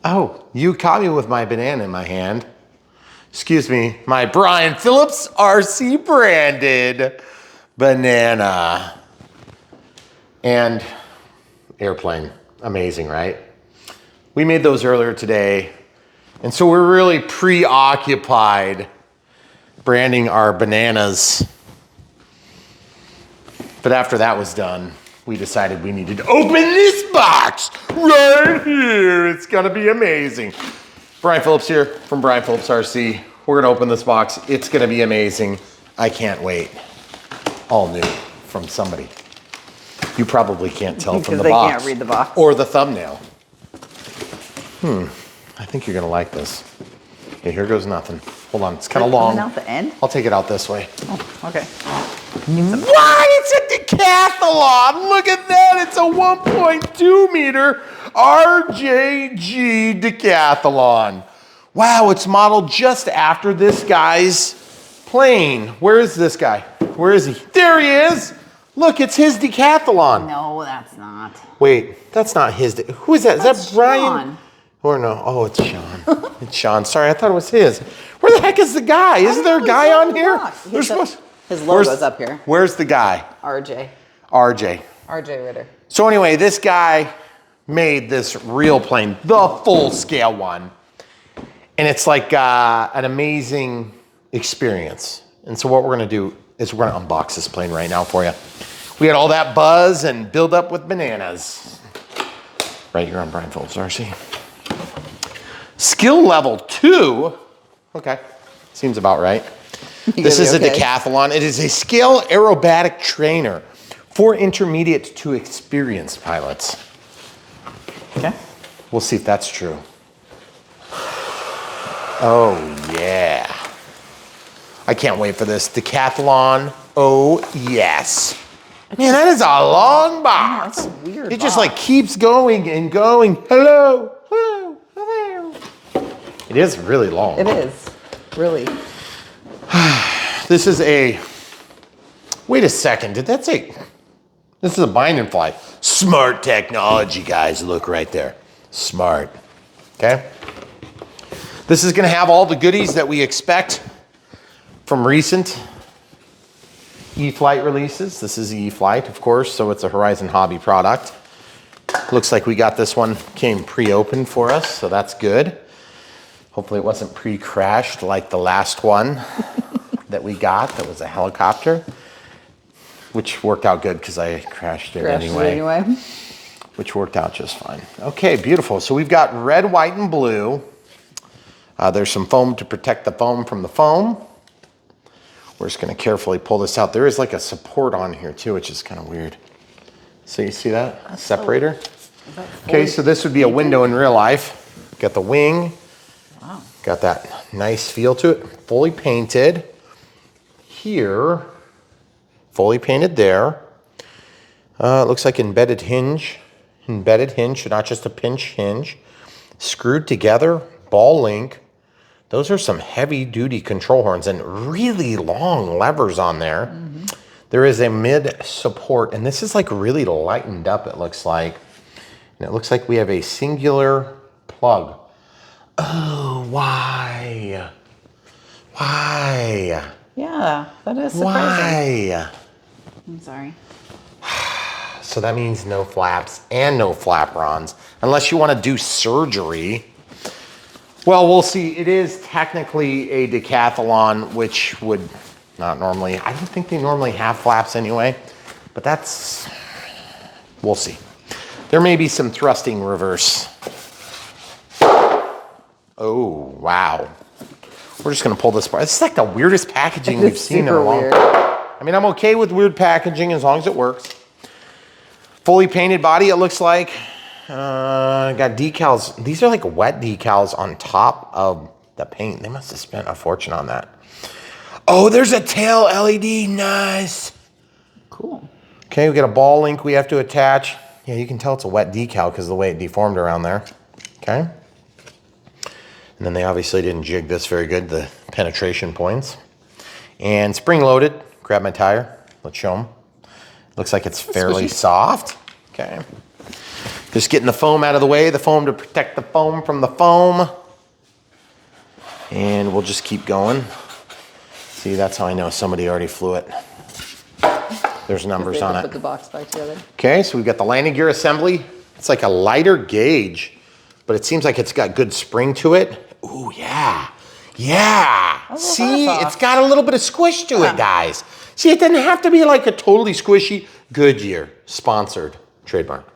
Oh, you caught me with my banana in my hand. Excuse me, my Brian Phillips RC branded banana. And airplane. Amazing, right? We made those earlier today. And so we're really preoccupied branding our bananas. But after that was done, we decided we needed to open this box right here. It's gonna be amazing. Brian Phillips here from Brian Phillips RC. We're gonna open this box. It's gonna be amazing. I can't wait. All new from somebody. You probably can't tell from the box. Because they can't read the box. Or the thumbnail. I think you're gonna like this. Okay, here goes nothing. Hold on, it's kind of long. Out the end? I'll take it out this way. Oh, okay. Why? It's a Decathlon. Look at that. It's a 1.2 meter RJG Decathlon. Wow, it's modeled just after this guy's plane. Where is this guy? Where is he? There he is. Look, it's his Decathlon. No, that's not. Wait, that's not his. Who is that? Is that Brian? Sean. Or no? Oh, it's Sean. It's Sean. Sorry, I thought it was his. Where the heck is the guy? Isn't there a guy on here? His logo's up here. Where's the guy? RJ. RJ. RJ Ritter. So anyway, this guy made this real plane, the full scale one. And it's like an amazing experience. And so what we're gonna do is we're gonna unbox this plane right now for you. We had all that buzz and build up with bananas. Right here on Brian Phillips RC. Skill level 2. Okay, seems about right. This is a Decathlon. It is a scale aerobatic trainer for intermediate to experienced pilots. Okay. We'll see if that's true. Oh, yeah. I can't wait for this. Decathlon. Oh, yes. Man, that is a long box. That's a weird It just box. like keeps going and going. Hello, hello, hello. It is really long. It is. Really. This is a, wait a second, did that say, this is a bind and fly. Smart technology, guys, look right there. Smart, okay? This is gonna have all the goodies that we expect from recent E-flite releases. This is E-flite, of course, so it's a Horizon Hobby product. Looks like we got this one, came pre-opened for us, so that's good. Hopefully it wasn't pre-crashed like the last one that we got that was a helicopter, which worked out good because I crashed it anyway. Which worked out just fine. Okay, beautiful. So we've got red, white, and blue. There's some foam to protect the foam from the foam. We're just gonna carefully pull this out. There is like a support on here too, which is kind of weird. So you see that? A separator? Okay, so this would be a window in real life. Got the wing. Wow. Got that nice feel to it. Fully painted. Here, fully painted there. It looks like embedded hinge, not just a pinch hinge. Screwed together, ball link. Those are some heavy duty control horns and really long levers on there. Mm-hmm. There is a mid support, and this is like really lightened up, it looks like. And it looks like we have a singular plug. Oh, why? Why? Yeah, that is surprising. Why? I'm sorry. So that means no flaps and no flaprons, unless you want to do surgery. Well, we'll see. It is technically a Decathlon, which would not normally, I don't think they normally have flaps anyway, but that's, we'll see. There may be some thrusting reverse. Oh, wow. We're just gonna pull this apart. This is like the weirdest packaging we've seen in a long time. I mean, I'm okay with weird packaging as long as it works. Fully painted body, it looks like. Got decals. These are like wet decals on top of the paint. They must have spent a fortune on that. Oh, there's a tail LED, nice. Cool. Okay, we got a ball link we have to attach. Yeah, you can tell it's a wet decal because of the way it deformed around there. Okay. And then they obviously didn't jig this very good, the penetration points. And spring loaded, grab my tire, let's show them. Looks like it's fairly soft. Okay. Just getting the foam out of the way, the foam to protect the foam from the foam. And we'll just keep going. See, that's how I know somebody already flew it. There's numbers on it. Put the box back together. Okay, so we've got the landing gear assembly. It's like a lighter gauge, but it seems like it's got good spring to it. Ooh, yeah. Yeah. See, it's got a little bit of squish to it, guys. See, it doesn't have to be like a totally squishy. Goodyear, sponsored, trademark.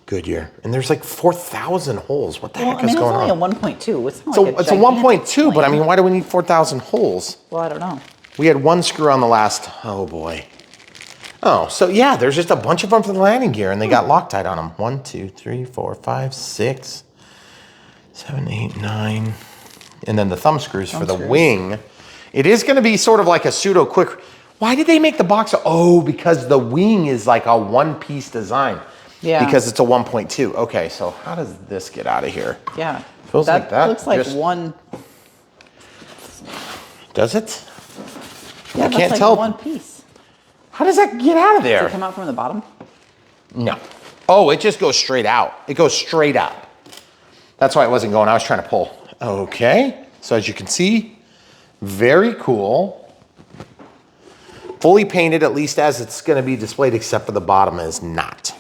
Goodyear. And there's like 4,000 holes. What the heck is going on? It's only a 1.2. It's a 1.2, but I mean, why do we need 4,000 holes? Well, I don't know. We had one screw on the last, oh boy. Oh, so yeah, there's just a bunch of them for the landing gear, and they got Loctite on them. 1, 2, 3, 4, 5, 6, 7, 8, 9. And then the thumb screws for the wing. It is going to be sort of like a pseudo quick. Why did they make the box? Oh, because the wing is like a one-piece design. Yeah. Because it's a 1.2. Okay, so how does this get out of here? Yeah. Feels like that. Looks like one. Does it? Yeah, I can't tell. One piece. How does that get out of there? Does it come out from the bottom? No. Oh, it just goes straight out. It goes straight up. That's why it wasn't going. I was trying to pull. Okay. So as you can see, very cool. Fully painted, at least as it's going to be displayed, except for the bottom is not.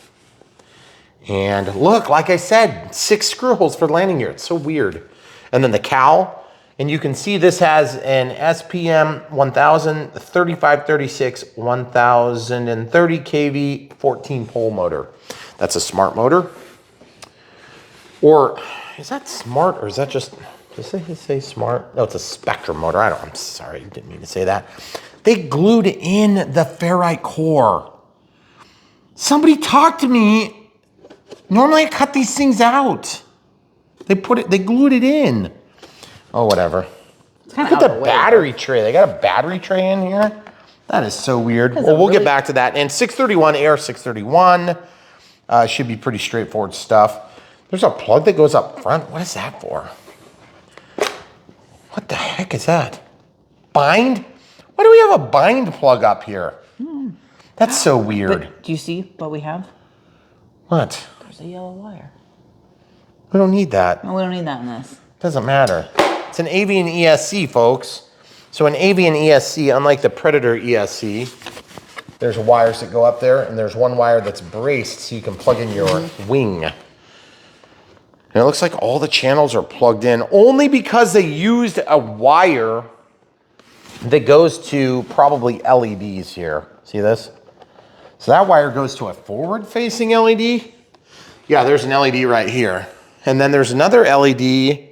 And look, like I said, 6 screw holes for the landing gear. It's so weird. And then the cowl. And you can see this has an SPM 1000, 3536, 1030 kV, 14 pole motor. That's a smart motor. Or is that smart, or is that just, does it say smart? No, it's a Spectrum motor. I'm sorry, didn't mean to say that. They glued in the ferrite core. Somebody talk to me. Normally I cut these things out. They glued it in. Oh, whatever. Look at the battery tray. They got a battery tray in here. That is so weird. Well, we'll get back to that. And 631, AR631. Should be pretty straightforward stuff. There's a plug that goes up front. What is that for? What the heck is that? Bind? Why do we have a bind plug up here? That's so weird. But do you see what we have? What? There's a yellow wire. We don't need that. No, we don't need that in this. Doesn't matter. It's an Avian ESC, folks. So an Avian ESC, unlike the Predator ESC, there's wires that go up there, and there's one wire that's braced so you can plug in your wing. And it looks like all the channels are plugged in only because they used a wire that goes to probably LEDs here. See this? So that wire goes to a forward-facing LED. Yeah, there's an LED right here. And then there's another LED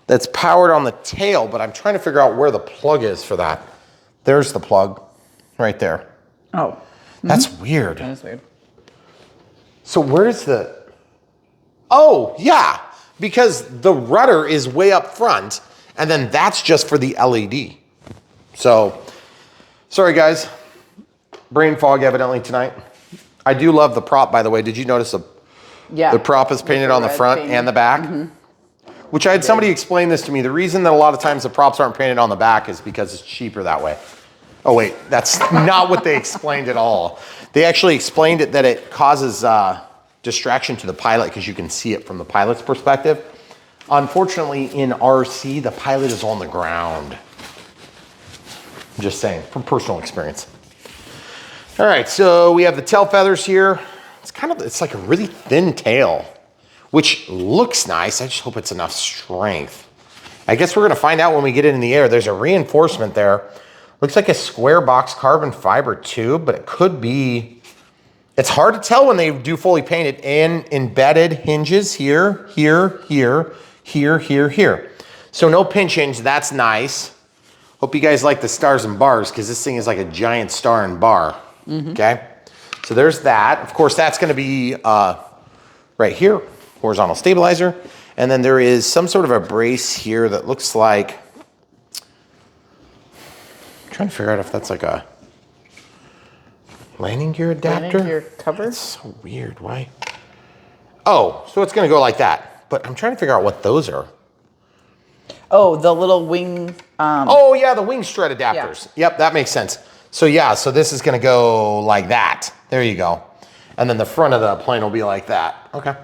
that's powered on the tail, but I'm trying to figure out where the plug is for that. There's the plug right there. Oh. That's weird. That is weird. So where's the... Oh, yeah, because the rudder is way up front, and then that's just for the LED. So, sorry guys. Brain fog evidently tonight. I do love the prop, by the way. Did you notice the prop is painted on the front and the back? Which I had somebody explain this to me. The reason that a lot of times the props aren't painted on the back is because it's cheaper that way. Oh wait, that's not what they explained at all. They actually explained it that it causes distraction to the pilot because you can see it from the pilot's perspective. Unfortunately, in RC, the pilot is on the ground. I'm just saying, from personal experience. All right, so we have the tail feathers here. It's like a really thin tail, which looks nice. I just hope it's enough strength. I guess we're gonna find out when we get it in the air. There's a reinforcement there. Looks like a square box carbon fiber tube, but it could be, it's hard to tell when they do fully painted. And embedded hinges here, here, here, here, here, here. So no pinch hinge, that's nice. Hope you guys like the stars and bars because this thing is like a giant star and bar, okay? So there's that. Of course, that's gonna be right here, horizontal stabilizer. And then there is some sort of a brace here that looks like, I'm trying to figure out if that's like a landing gear adapter. Landing gear cover? That's so weird, why? Oh, so it's gonna go like that. But I'm trying to figure out what those are. Oh, the little wing. Oh yeah, the wing strut adapters. Yeah. Yep, that makes sense. So yeah, so this is gonna go like that. There you go. And then the front of the plane will be like that. Okay.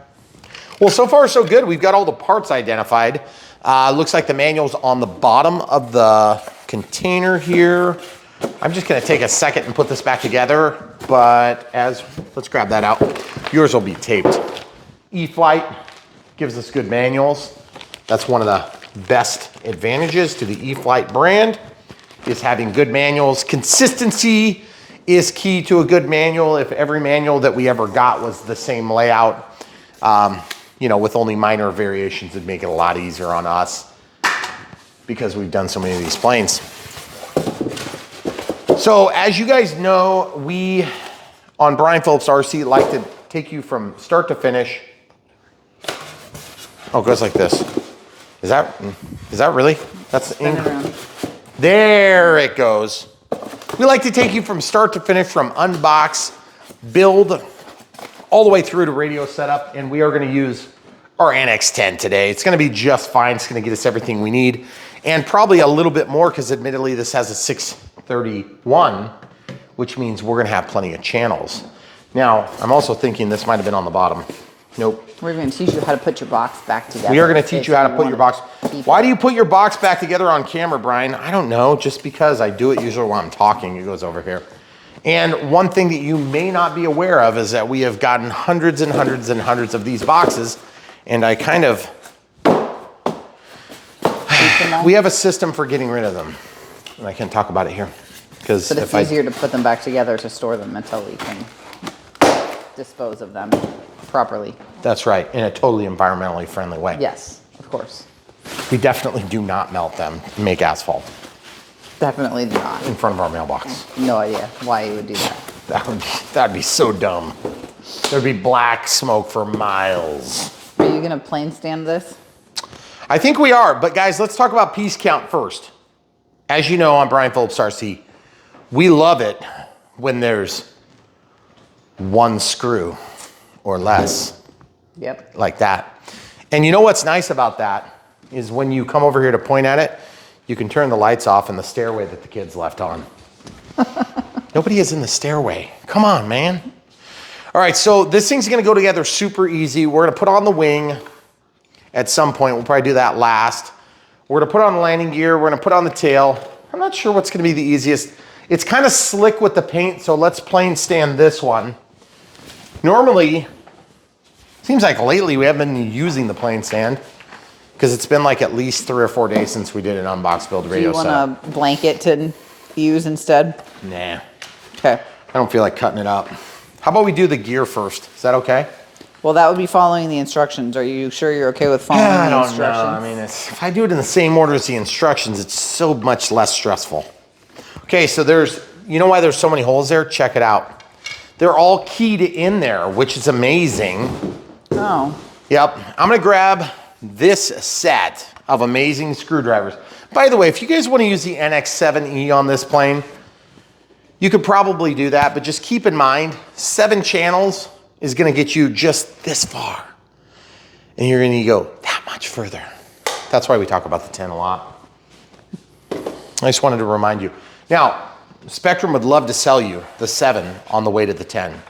Well, so far so good. We've got all the parts identified. Looks like the manual's on the bottom of the container here. I'm just gonna take a second and put this back together, but let's grab that out. Yours will be taped. E-flite gives us good manuals. That's one of the best advantages to the E-flite brand, is having good manuals. Consistency is key to a good manual. If every manual that we ever got was the same layout, you know, with only minor variations, it'd make it a lot easier on us because we've done so many of these planes. So as you guys know, we on Brian Phillips RC like to take you from start to finish. Oh, it goes like this. Is that really? That's the ink. There it goes. We like to take you from start to finish, from unbox, build, all the way through to radio setup, and we are gonna use our NX10 today. It's gonna be just fine. It's gonna get us everything we need, and probably a little bit more, because admittedly this has a 631, which means we're gonna have plenty of channels. Now, I'm also thinking this might have been on the bottom. Nope. We're going to teach you how to put your box back together. We are going to teach you how to put your box. Why do you put your box back together on camera, Brian? I don't know, just because I do it usually while I'm talking. It goes over here. And one thing that you may not be aware of is that we have gotten hundreds and hundreds and hundreds of these boxes, and I kind of, we have a system for getting rid of them. And I can't talk about it here. But it's easier to put them back together to store them until we can dispose of them properly. That's right, in a totally environmentally friendly way. Yes, of course. We definitely do not melt them and make asphalt. Definitely not. In front of our mailbox. No idea why you would do that. That'd be so dumb. There'd be black smoke for miles. Are you gonna plane stand this? I think we are, but guys, let's talk about piece count first. As you know, on Brian Phillips RC, we love it when there's one screw or less. Yep. Like that. And you know what's nice about that is when you come over here to point at it, you can turn the lights off in the stairway that the kids left on. Nobody is in the stairway. Come on, man. All right, so this thing's gonna go together super easy. We're gonna put on the wing at some point. We'll probably do that last. We're gonna put on the landing gear. We're gonna put on the tail. I'm not sure what's gonna be the easiest. It's kind of slick with the paint, so let's plane stand this one. Normally, seems like lately we haven't been using the plane stand because it's been like at least 3 or 4 days since we did an unbox build radio set. Do you want a blanket to use instead? Nah. Okay. I don't feel like cutting it up. How about we do the gear first? Is that okay? Well, that would be following the instructions. Are you sure you're okay with following the instructions? I mean, if I do it in the same order as the instructions, it's so much less stressful. Okay, so you know why there's so many holes there? Check it out. They're all keyed in there, which is amazing. Oh. Yep, I'm gonna grab this set of amazing screwdrivers. By the way, if you guys wanna use the NX7E on this plane, you could probably do that, but just keep in mind, 7 channels is gonna get you just this far. And you're gonna go that much further. That's why we talk about the 10 a lot. I just wanted to remind you. Now, Spectrum would love to sell you the 7 on the way to the 10.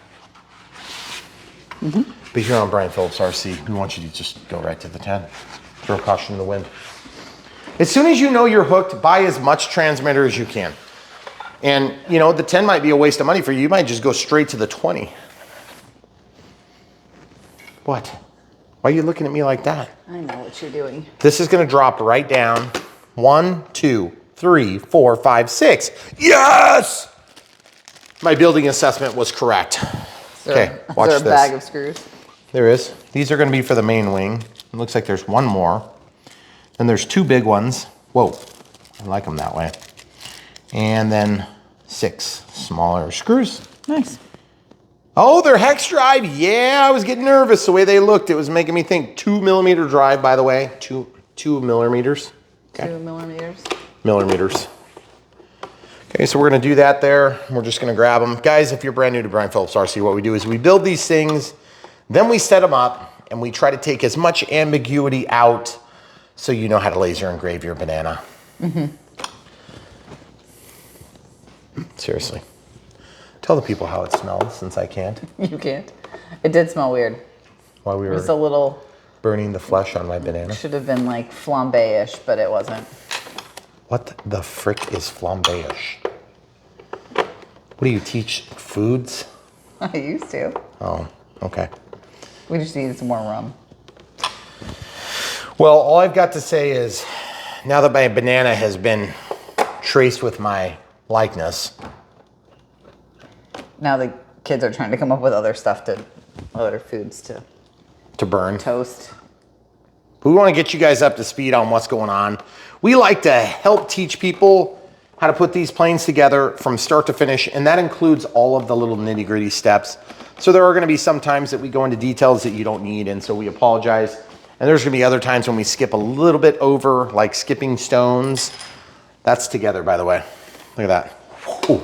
But here on Brian Phillips RC, we want you to just go right to the 10. Throw caution to the wind. As soon as you know you're hooked, buy as much transmitter as you can. And you know, the 10 might be a waste of money for you. You might just go straight to the 20. What? Why are you looking at me like that? I know what you're doing. This is gonna drop right down. 1, 2, 3, 4, 5, 6. Yes! My building assessment was correct. Okay, watch this. Is there a bag of screws? There is. These are gonna be for the main wing. It looks like there's one more. Then there's 2 big ones. Whoa, I like them that way. And then 6 smaller screws. Nice. Oh, they're hex drive. Yeah, I was getting nervous the way they looked. It was making me think 2mm drive, by the way. 2 millimeters. Okay. 2 millimeters. Millimeters. Okay, so we're gonna do that there. We're just gonna grab them. Guys, if you're brand new to Brian Phillips RC, what we do is we build these things, then we set them up, and we try to take as much ambiguity out so you know how to laser engrave your banana. Seriously. Tell the people how it smells since I can't. You can't. It did smell weird. While we It was were a little, burning the flesh on my banana. should have been like flambe-ish, but it wasn't. What the frick is flambe-ish? What do you teach? Foods? I used to. Oh, okay. We just needed some more rum. Well, all I've got to say is, now that my banana has been traced with my likeness. Now the kids are trying to come up with other foods To burn. toast. We want to get you guys up to speed on what's going on. We like to help teach people how to put these planes together from start to finish, and that includes all of the little nitty-gritty steps. So there are going to be some times that we go into details that you don't need, and so we apologize. And there's going to be other times when we skip a little bit over, like skipping stones. That's together, by the way. Look at that. Ooh,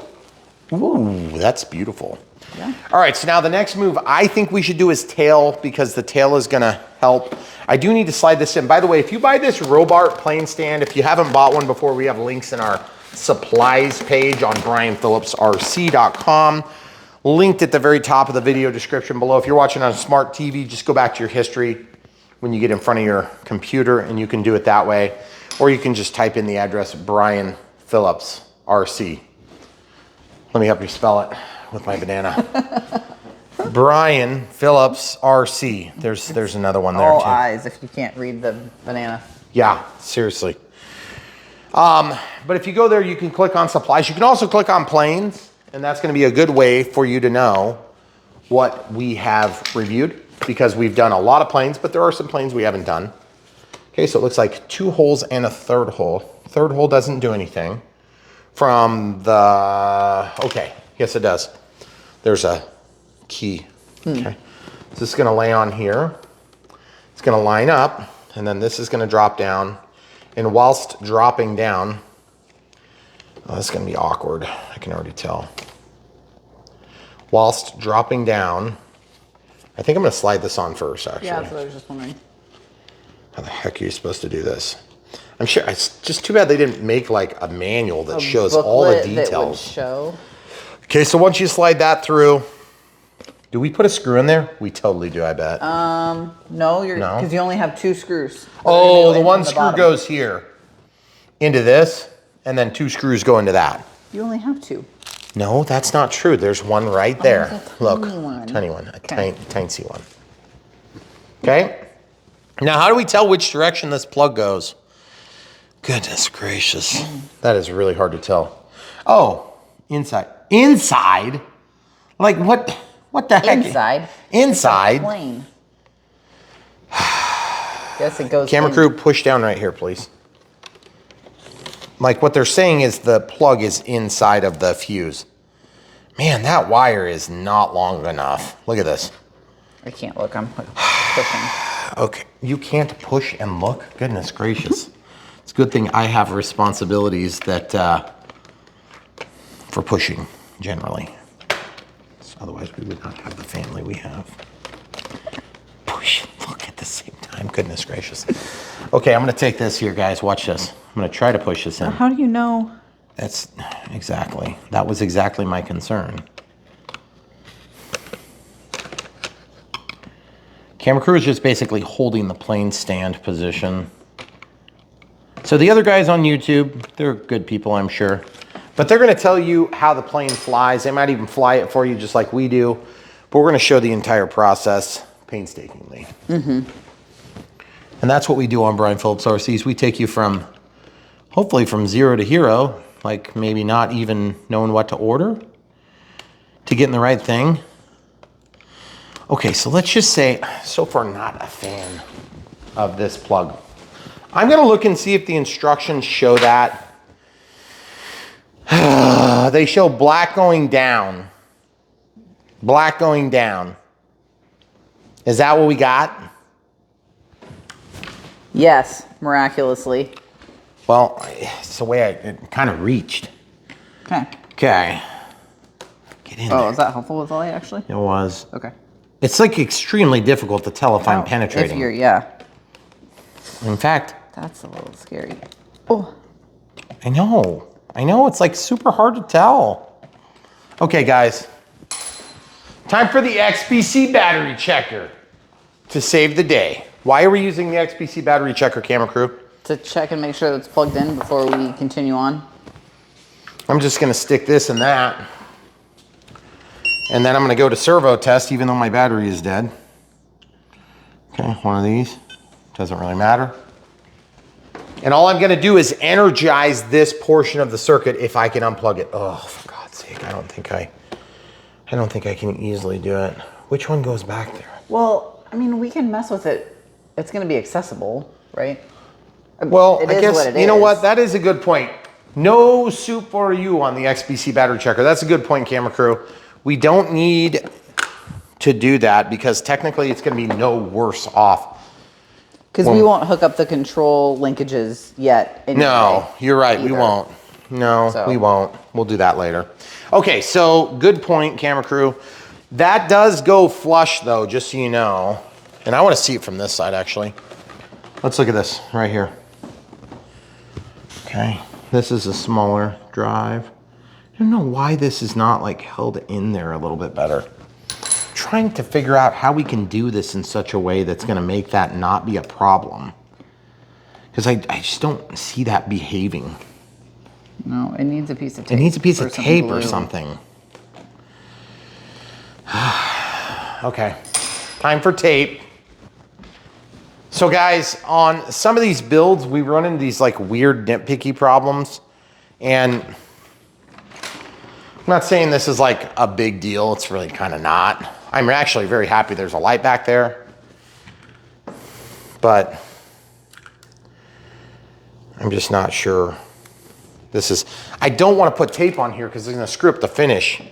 ooh, that's beautiful. Yeah. All right, so now the next move I think we should do is tail, because the tail is gonna help. I do need to slide this in. By the way, if you buy this Robart plane stand, if you haven't bought one before, we have links in our supplies page on brianphillipsrc.com. Linked at the very top of the video description below. If you're watching on a smart TV, just go back to your history when you get in front of your computer, and you can do it that way. Or you can just type in the address Brian Phillips RC. Let me help you spell it with my banana. Brian Phillips RC. There's another one there All too. eyes if you can't read the banana. Yeah, seriously. But if you go there, you can click on supplies. You can also click on planes, and that's going to be a good way for you to know what we have reviewed, because we've done a lot of planes, but there are some planes we haven't done. Okay, so it looks like 2 holes and a third hole. Third hole doesn't do anything. From the, okay, yes it does. There's a key. Okay, so this is going to lay on here. It's going to line up, and then this is going to drop down. And whilst dropping down, oh, this is going to be awkward. I can already tell. Whilst dropping down, I think I'm going to slide this on first, actually. Yeah, that's what I was just wondering. How the heck are you supposed to do this? I'm sure it's just too bad they didn't make like a manual that shows all the Booklet that would details. show. Okay, so once you slide that through, do we put a screw in there? We totally do, I bet. No, No? because you only have 2 screws. Oh, They're the gonna go one in from the screw bottom. goes here into this, and then 2 screws go into that. You only have 2. No, that's not true. There's one right there. there's a Look, tiny one. tiny one, a Okay. tiny one. Okay. Now, how do we tell which direction this plug goes? Goodness gracious, that is really hard to tell. Oh, inside. Inside? Like what? What the heck? Inside. Inside. Plane. Guess it goes. Camera in. crew, push down right here, please. Like what they're saying is the plug is inside of the fuse. Man, that wire is not long enough. Look at this. I can't look. I'm pushing. Okay, you can't push and look? Goodness gracious. It's a good thing I have responsibilities that for pushing, generally. Otherwise, we would not have the family we have. Push and look at the same time. Goodness gracious. Okay, I'm going to take this here, guys. Watch this. I'm going to try to push this in. How do you know? That's exactly. That was exactly my concern. Camera crew is just basically holding the plane stand position. So the other guys on YouTube, they're good people, I'm sure. But they're going to tell you how the plane flies. They might even fly it for you just like we do. But we're going to show the entire process painstakingly. And that's what we do on Brian Phillips RCs. We take you from, hopefully from 0 to hero, like maybe not even knowing what to order, to getting the right thing. Okay, so let's just say, so far not a fan of this plug. I'm going to look and see if the instructions show that. They show black going down. Black going down. Is that what we got? Yes, miraculously. Well, it's the way it kind of reached. Okay. Okay. Get in Oh, there. is that helpful with Ollie, actually? It was. Okay. It's like extremely difficult to tell if I'm penetrating. If you're, yeah. In fact, That's a little scary. Oh. I know, it's like super hard to tell. Okay, guys, Time for the XPC battery checker to save the day. Why are we using the XPC battery checker, camera crew? To check and make sure that it's plugged in before we continue on. I'm just gonna stick this in that. And then I'm gonna go to servo test even though my battery is dead. Okay, one of these. Doesn't really matter. And all I'm gonna do is energize this portion of the circuit if I can unplug it. Oh, for God's sake, I don't think I can easily do it. Which one goes back there? Well, I mean, we can mess with it. It's going to be accessible, right? Well, I guess, what it you know is. what? That is a good point. No soup for you on the XPC battery checker. That's a good point, camera crew. We don't need to do that because technically it's going to be no worse off. Because we won't hook up the control linkages yet. Anyway, no, you're right. either. We won't. No, we won't. We'll do that later. Okay, so good point, camera crew. That does go flush though, just so you know. And I want to see it from this side actually. Let's look at this right here. Okay, this is a smaller drive. I don't know why this is not like held in there a little bit better. I'm trying to figure out how we can do this in such a way that's going to make that not be a problem. Because I just don't see that behaving. No, it needs a piece of tape. It needs a piece of tape glue. or something. Okay, time for tape. So guys, on some of these builds, we run into these like weird nitpicky problems. And I'm not saying this is like a big deal. It's really kind of not. I'm actually very happy there's a light back there. But I'm just not sure. I don't want to put tape on here because it's going to screw up the finish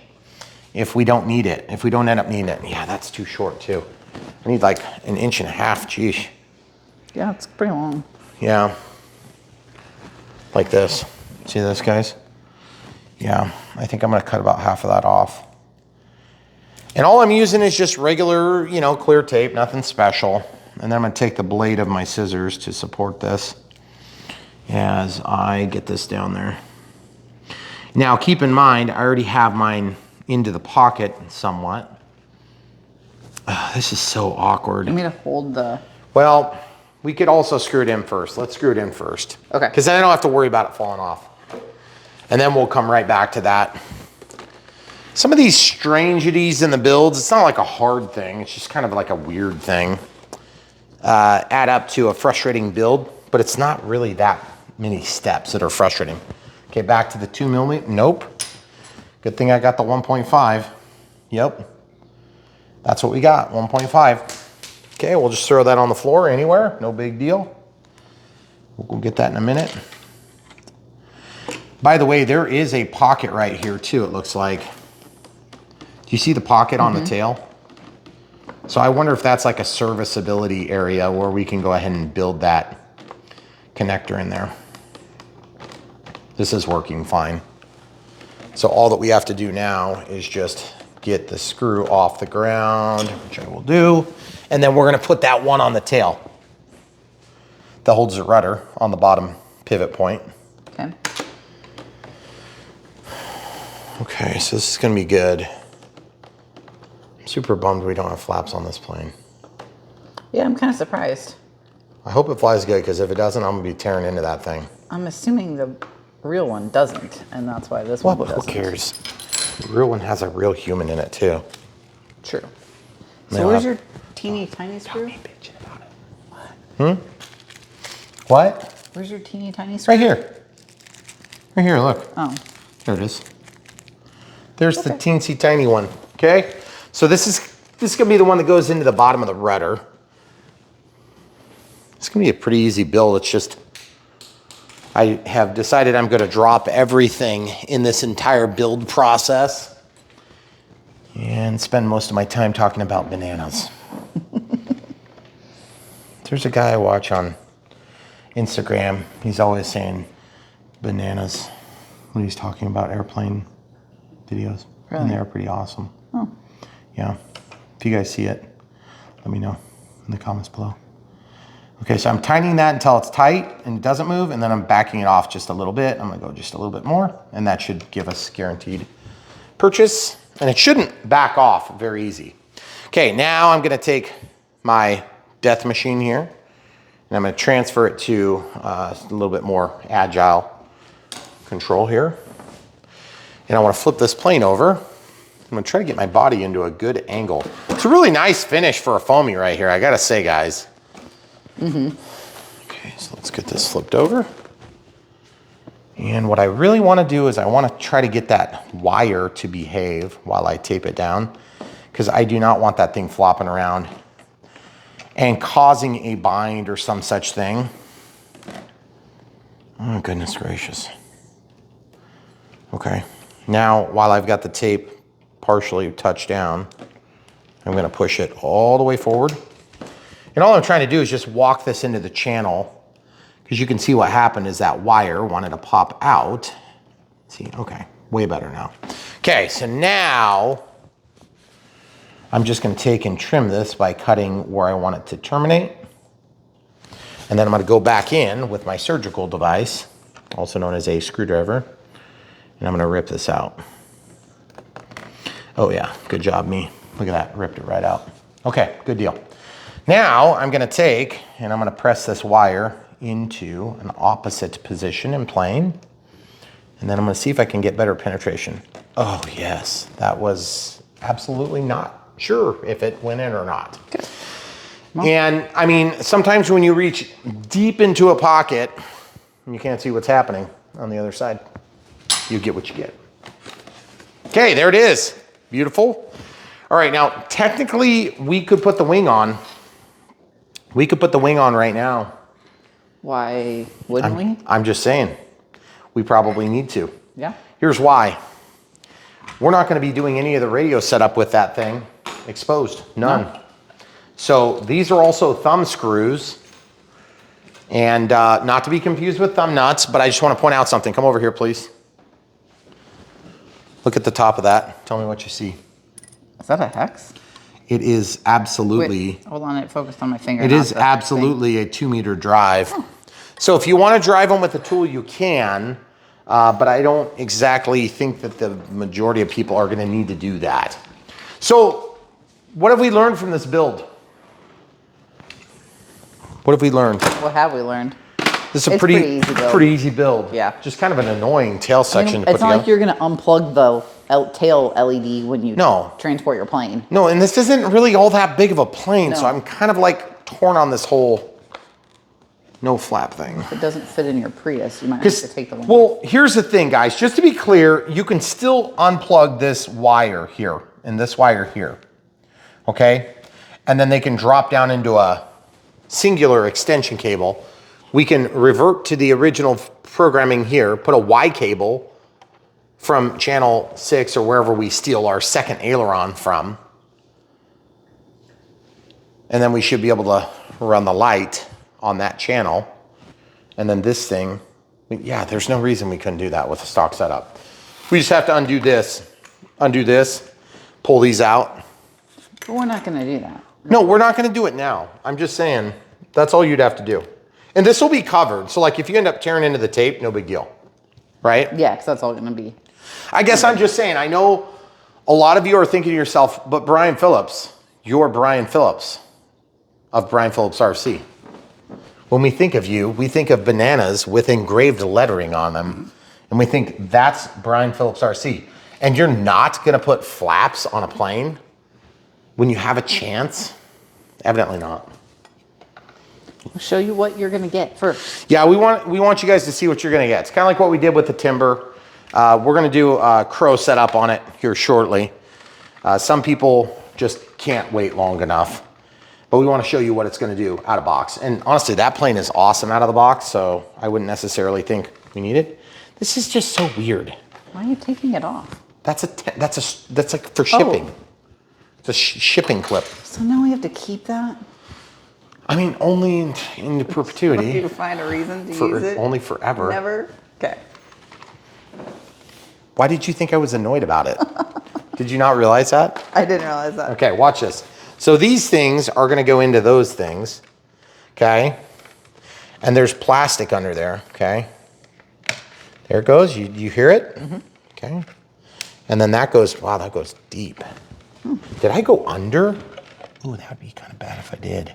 if we don't need it. If we don't end up needing it. Yeah, that's too short too. I need like 1.5 inches. Geez. Yeah, it's pretty long. Yeah. Like this. See this, guys? Yeah, I think I'm going to cut about half of that off. And all I'm using is just regular, you know, clear tape, nothing special. And then I'm going to take the blade of my scissors to support this as I get this down there. Now, keep in mind, I already have mine into the pocket somewhat. This is so awkward. You want me to hold the... Well, we could also screw it in first. Let's screw it in first. Okay. Because then I don't have to worry about it falling off. And then we'll come right back to that. Some of these strangeties in the builds, it's not like a hard thing. It's just kind of like a weird thing. Add up to a frustrating build, but it's not really that many steps that are frustrating. Okay, back to the 2mm. Nope. Good thing I got the 1.5. Yep. That's what we got, 1.5. Okay, we'll just throw that on the floor anywhere. No big deal. We'll get that in a minute. By the way, there is a pocket right here too, it looks like. Do you see the pocket on the tail? So I wonder if that's like a serviceability area where we can go ahead and build that connector in there. This is working fine. So all that we have to do now is just get the screw off the ground, which I will do. And then we're gonna put that one on the tail that holds the rudder on the bottom pivot point. Okay. Okay, so this is gonna be good. I'm super bummed we don't have flaps on this plane. Yeah, I'm kind of surprised. I hope it flies good, because if it doesn't, I'm gonna be tearing into that thing. I'm assuming the real one doesn't, and that's why this one doesn't. Who cares? The real one has a real human in it too. True. Now So where's your teeny tiny screw? Don't be bitching about it. What? Where's your teeny tiny screw? Right here. Right here, look. Oh. There it is. There's the teensy tiny one, okay? So this is gonna be the one that goes into the bottom of the rudder. It's gonna be a pretty easy build. It's just, I have decided I'm gonna drop everything in this entire build process and spend most of my time talking about bananas. There's a guy I watch on Instagram. He's always saying bananas when he's talking about airplane videos. Really? And they're pretty awesome. Oh. Yeah. If you guys see it, let me know in the comments below. Okay, so I'm tightening that until it's tight and it doesn't move, and then I'm backing it off just a little bit. I'm gonna go just a little bit more, and that should give us guaranteed purchase. And it shouldn't back off very easy. Okay, now I'm gonna take my death machine here and I'm gonna transfer it to a little bit more agile control here. And I wanna flip this plane over. I'm gonna try to get my body into a good angle. It's a really nice finish for a foamy right here, I gotta say, guys. Okay, so let's get this flipped over. And what I really wanna do is I wanna try to get that wire to behave while I tape it down, because I do not want that thing flopping around and causing a bind or some such thing. Oh, goodness gracious. Okay, now while I've got the tape partially touched down, I'm gonna push it all the way forward. And all I'm trying to do is just walk this into the channel, because you can see what happened is that wire wanted to pop out. See, okay, way better now. Okay, so now I'm just gonna take and trim this by cutting where I want it to terminate. And then I'm gonna go back in with my surgical device, also known as a screwdriver, and I'm gonna rip this out. Oh yeah, good job, me. Look at that, ripped it right out. Okay, good deal. Now I'm gonna take and I'm gonna press this wire into an opposite position and plane. And then I'm gonna see if I can get better penetration. Oh yes, that was absolutely not sure if it went in or not. Good. And I mean, sometimes when you reach deep into a pocket and you can't see what's happening on the other side, you get what you get. Okay, there it is. Beautiful. All right, now technically we could put the wing on. We could put the wing on right now. Why wouldn't we? I'm just saying, we probably need to. Yeah. Here's why. We're not gonna be doing any of the radio setup with that thing exposed, none. No. So these are also thumb screws, and not to be confused with thumb nuts, but I just wanna point out something. Come over here, please. Look at the top of that. Tell me what you see. Is that a hex? It is absolutely. Wait, hold on, it focused on my finger. It is absolutely a 2-meter drive. Oh. So if you want to drive them with a tool, you can, but I don't exactly think that the majority of people are going to need to do that. So what have we learned from this build? What have we learned? What have we learned? This is a pretty easy build. Yeah. Just kind of an annoying tail section to put together. It's not like you're going to unplug the tail LED when you transport your plane. No, and this isn't really all that big of a plane, No. so I'm kind of like torn on this whole no flap thing. If it doesn't fit in your Prius, you might have to take the one. Well, here's the thing, guys. Just to be clear, you can still unplug this wire here and this wire here, okay? And then they can drop down into a singular extension cable. We can revert to the original programming here, put a Y cable from channel 6 or wherever we steal our second aileron from. And then we should be able to run the light on that channel. And then this thing, yeah, there's no reason we couldn't do that with a stock setup. We just have to undo this, pull these out. But we're not gonna do that. No, we're not gonna do it now. I'm just saying, that's all you'd have to do. And this will be covered. So like if you end up tearing into the tape, no big deal, right? Yeah, because that's all gonna be. I guess I'm just saying, I know a lot of you are thinking to yourself, but Brian Phillips, you're Brian Phillips of Brian Phillips RC. When we think of you, we think of bananas with engraved lettering on them. And we think that's Brian Phillips RC. And you're not gonna put flaps on a plane when you have a chance? Evidently not. I'll show you what you're gonna get first. Yeah, we want you guys to see what you're gonna get. It's kind of like what we did with the timber. We're gonna do a crow setup on it here shortly. Some people just can't wait long enough, but we wanna show you what it's gonna do out of box. And honestly, that plane is awesome out of the box, so I wouldn't necessarily think we need it. This is just so weird. Why are you taking it off? That's like for shipping. Oh. It's a shipping clip. So now we have to keep that? I mean, only in perpetuity. You find a reason to use it? Only forever. Never? Okay. Why did you think I was annoyed about it? Did you not realize that? I didn't realize that. Okay, watch this. So these things are gonna go into those things, okay? And there's plastic under there, okay? There it goes, you hear it? Mm-hmm. Okay. And then that goes, wow, that goes deep. Did I go under? Ooh, that would be kind of bad if I did.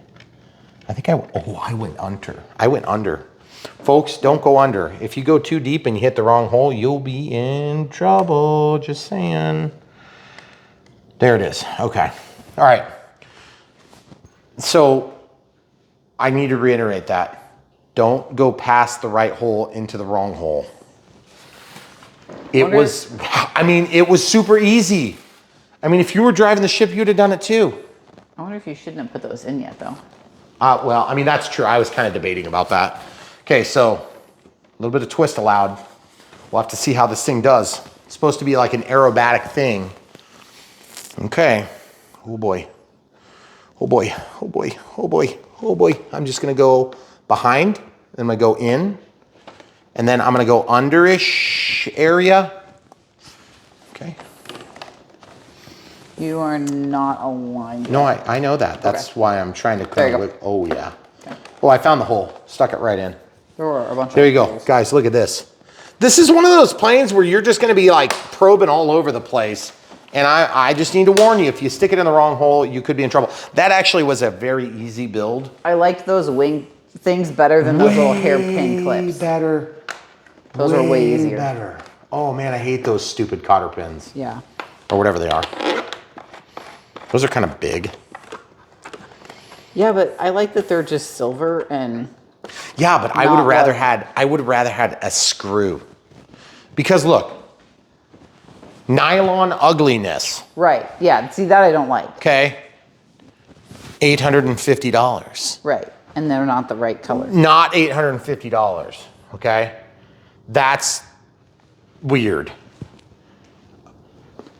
I think I went under. I went under. Folks, don't go under. If you go too deep and you hit the wrong hole, you'll be in trouble. Just saying. There it is. Okay. All right. So I need to reiterate that. Don't go past the right hole into the wrong hole. It was super easy. I mean, if you were driving the ship, you'd have done it too. I wonder if you shouldn't have put those in yet, though. Well, I mean, that's true. I was kind of debating about that. Okay, so a little bit of twist allowed. We'll have to see how this thing does. It's supposed to be like an aerobatic thing. Okay. Oh boy. Oh boy. Oh boy. Oh boy. Oh boy. I'm just going to go behind. Then I'm going to go in. And then I'm going to go under-ish area. Okay. You are not aligned yet. No, I know that. That's why I'm trying to There you kind go. of, oh yeah. Okay. Oh, I found the hole. Stuck it right in. There were a bunch There of you go. holes. Guys, look at this. This is one of those planes where you're just going to be like probing all over the place. And I just need to warn you, if you stick it in the wrong hole, you could be in trouble. That actually was a very easy build. I liked those wing things better than those little hairpin clips. Better. Those are way easier. Better. Oh man, I hate those stupid cotter pins. Yeah. Or whatever they are. Those are kind of big. Yeah, but I like that they're just silver and Yeah, but I would have rather had a screw. Because look, nylon ugliness. right. Yeah. See, that I don't like. Okay. $850. Right. And they're not the right color. Not $850. Okay. That's weird.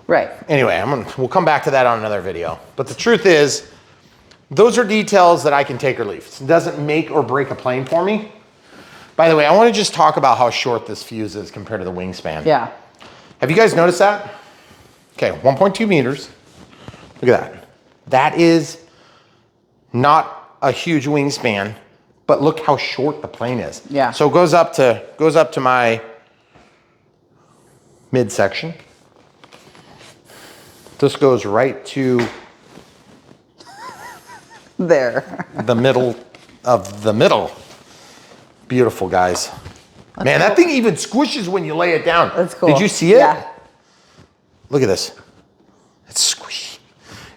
Right. Anyway, we'll come back to that on another video. But the truth is, those are details that I can take or leave. It doesn't make or break a plane for me. By the way, I want to just talk about how short this fuse is compared to the wingspan. Yeah. Have you guys noticed that? Okay, 1.2 meters. Look at that. That is not a huge wingspan, but look how short the plane is. Yeah. So it goes up to my midsection. This goes right to There. the middle of the middle. Beautiful, guys. Man, cool. that thing even squishes when you lay it down. That's cool. Did you see it? Yeah. Look at this. It's squishy.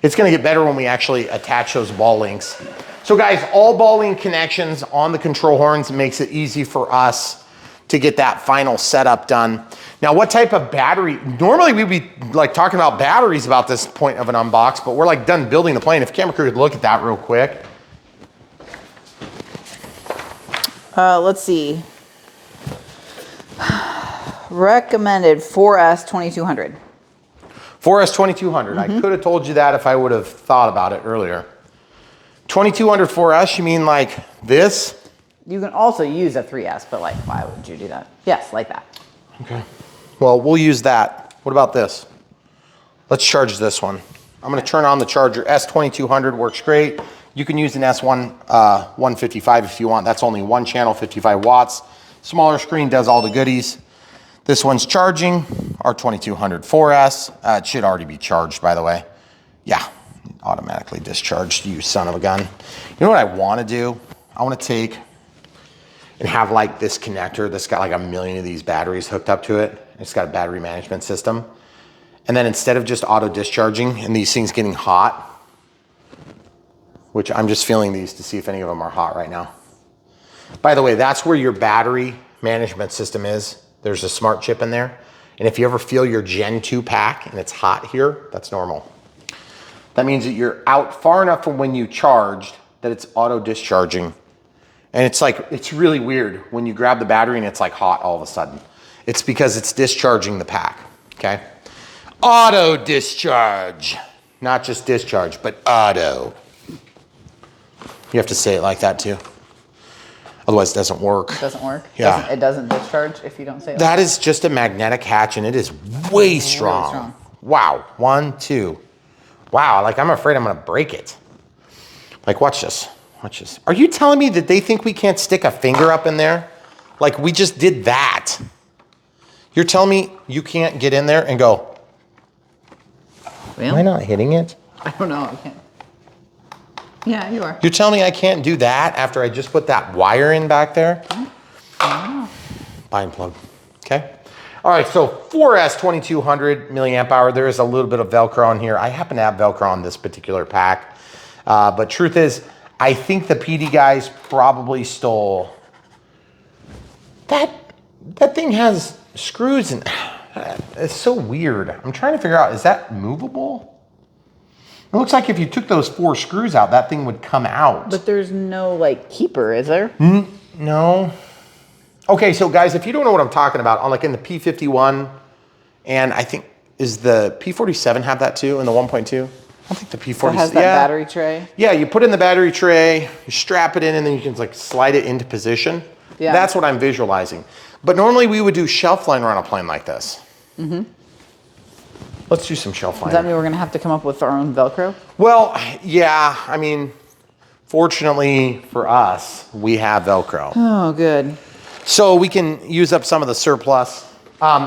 It's going to get better when we actually attach those ball links. So guys, all ball link connections on the control horns makes it easy for us to get that final setup done. Now, what type of battery? Normally we'd be like talking about batteries about this point of an unbox, but we're like done building the plane. If camera crew could look at that real quick. Let's see. Recommended 4S 2200. 4S 2200. I could have told you that if I would have thought about it earlier. 2200 4S, you mean like this? You can also use a 3S, but like, why would you do that? Yes, like that. Okay. Well, we'll use that. What about this? Let's charge this one. I'm going to turn on the charger. S2200 works great. You can use an S155 if you want. That's only one channel, 55 watts. Smaller screen does all the goodies. This one's charging, our 2200 4S. It should already be charged, by the way. Yeah, automatically discharged, you son of a gun. You know what I want to do? I want to take and have like this connector that's got like a million of these batteries hooked up to it. It's got a battery management system. And then instead of just auto discharging and these things getting hot, which I'm just feeling these to see if any of them are hot right now. By the way, that's where your battery management system is. There's a smart chip in there. And if you ever feel your Gen 2 pack and it's hot here, that's normal. That means that you're out far enough from when you charged that it's auto discharging. And it's like, it's really weird when you grab the battery and it's like hot all of a sudden. It's because it's discharging the pack, okay? Auto discharge. Not just discharge, but auto. You have to say it like that too. Otherwise it doesn't work. It doesn't work? Yeah. It doesn't discharge if you don't say it. That is just a magnetic hatch and it is way strong. strong. Wow, 1, 2. Wow, like I'm afraid I'm gonna break it. Like watch this, watch this. Are you telling me that they think we can't stick a finger up in there? Like we just did that. You're telling me you can't get in there and go, Well, Am I not hitting it? I don't know. I can't. Yeah, you are. You're telling me I can't do that after I just put that wire in back there? Bind plug. Okay. All right, so 4S 2200 milliamp hour. There is a little bit of Velcro on here. I happen to have Velcro on this particular pack. But truth is, I think the PD guys probably stole. That thing has screws and it's so weird. I'm trying to figure out, is that movable? It looks like if you took those 4 screws out, that thing would come out. But there's no like keeper, is there? No. Okay, so guys, if you don't know what I'm talking about, on like in the P51, and I think, is the P47 have that too in the 1.2? I don't think the P47 So it has that battery tray. Yeah, you put in the battery tray, you strap it in, and then you can like slide it into position. Yeah. That's what I'm visualizing. But normally we would do shelf liner on a plane like this. Mm-hmm. Let's do some shelf liner. Does that mean we're gonna have to come up with our own Velcro? Well, yeah, I mean, fortunately for us, we have Velcro. Oh, good. So we can use up some of the surplus.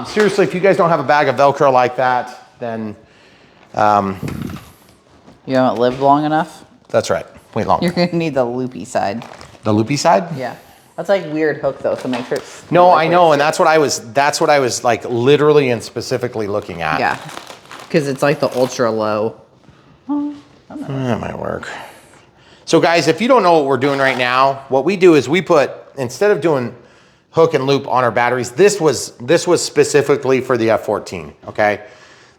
Seriously, if you guys don't have a bag of Velcro like that, then... you haven't lived long enough? That's right. Wait long. You're going to need the loopy side. The loopy side? Yeah. That's like weird hook though, so make sure it's... No, I know, and that's what I was like literally and specifically looking at. Yeah. Because it's like the ultra low. Oh, that might work. So guys, if you don't know what we're doing right now, what we do is we put, instead of doing hook and loop on our batteries, this was specifically for the F14, okay?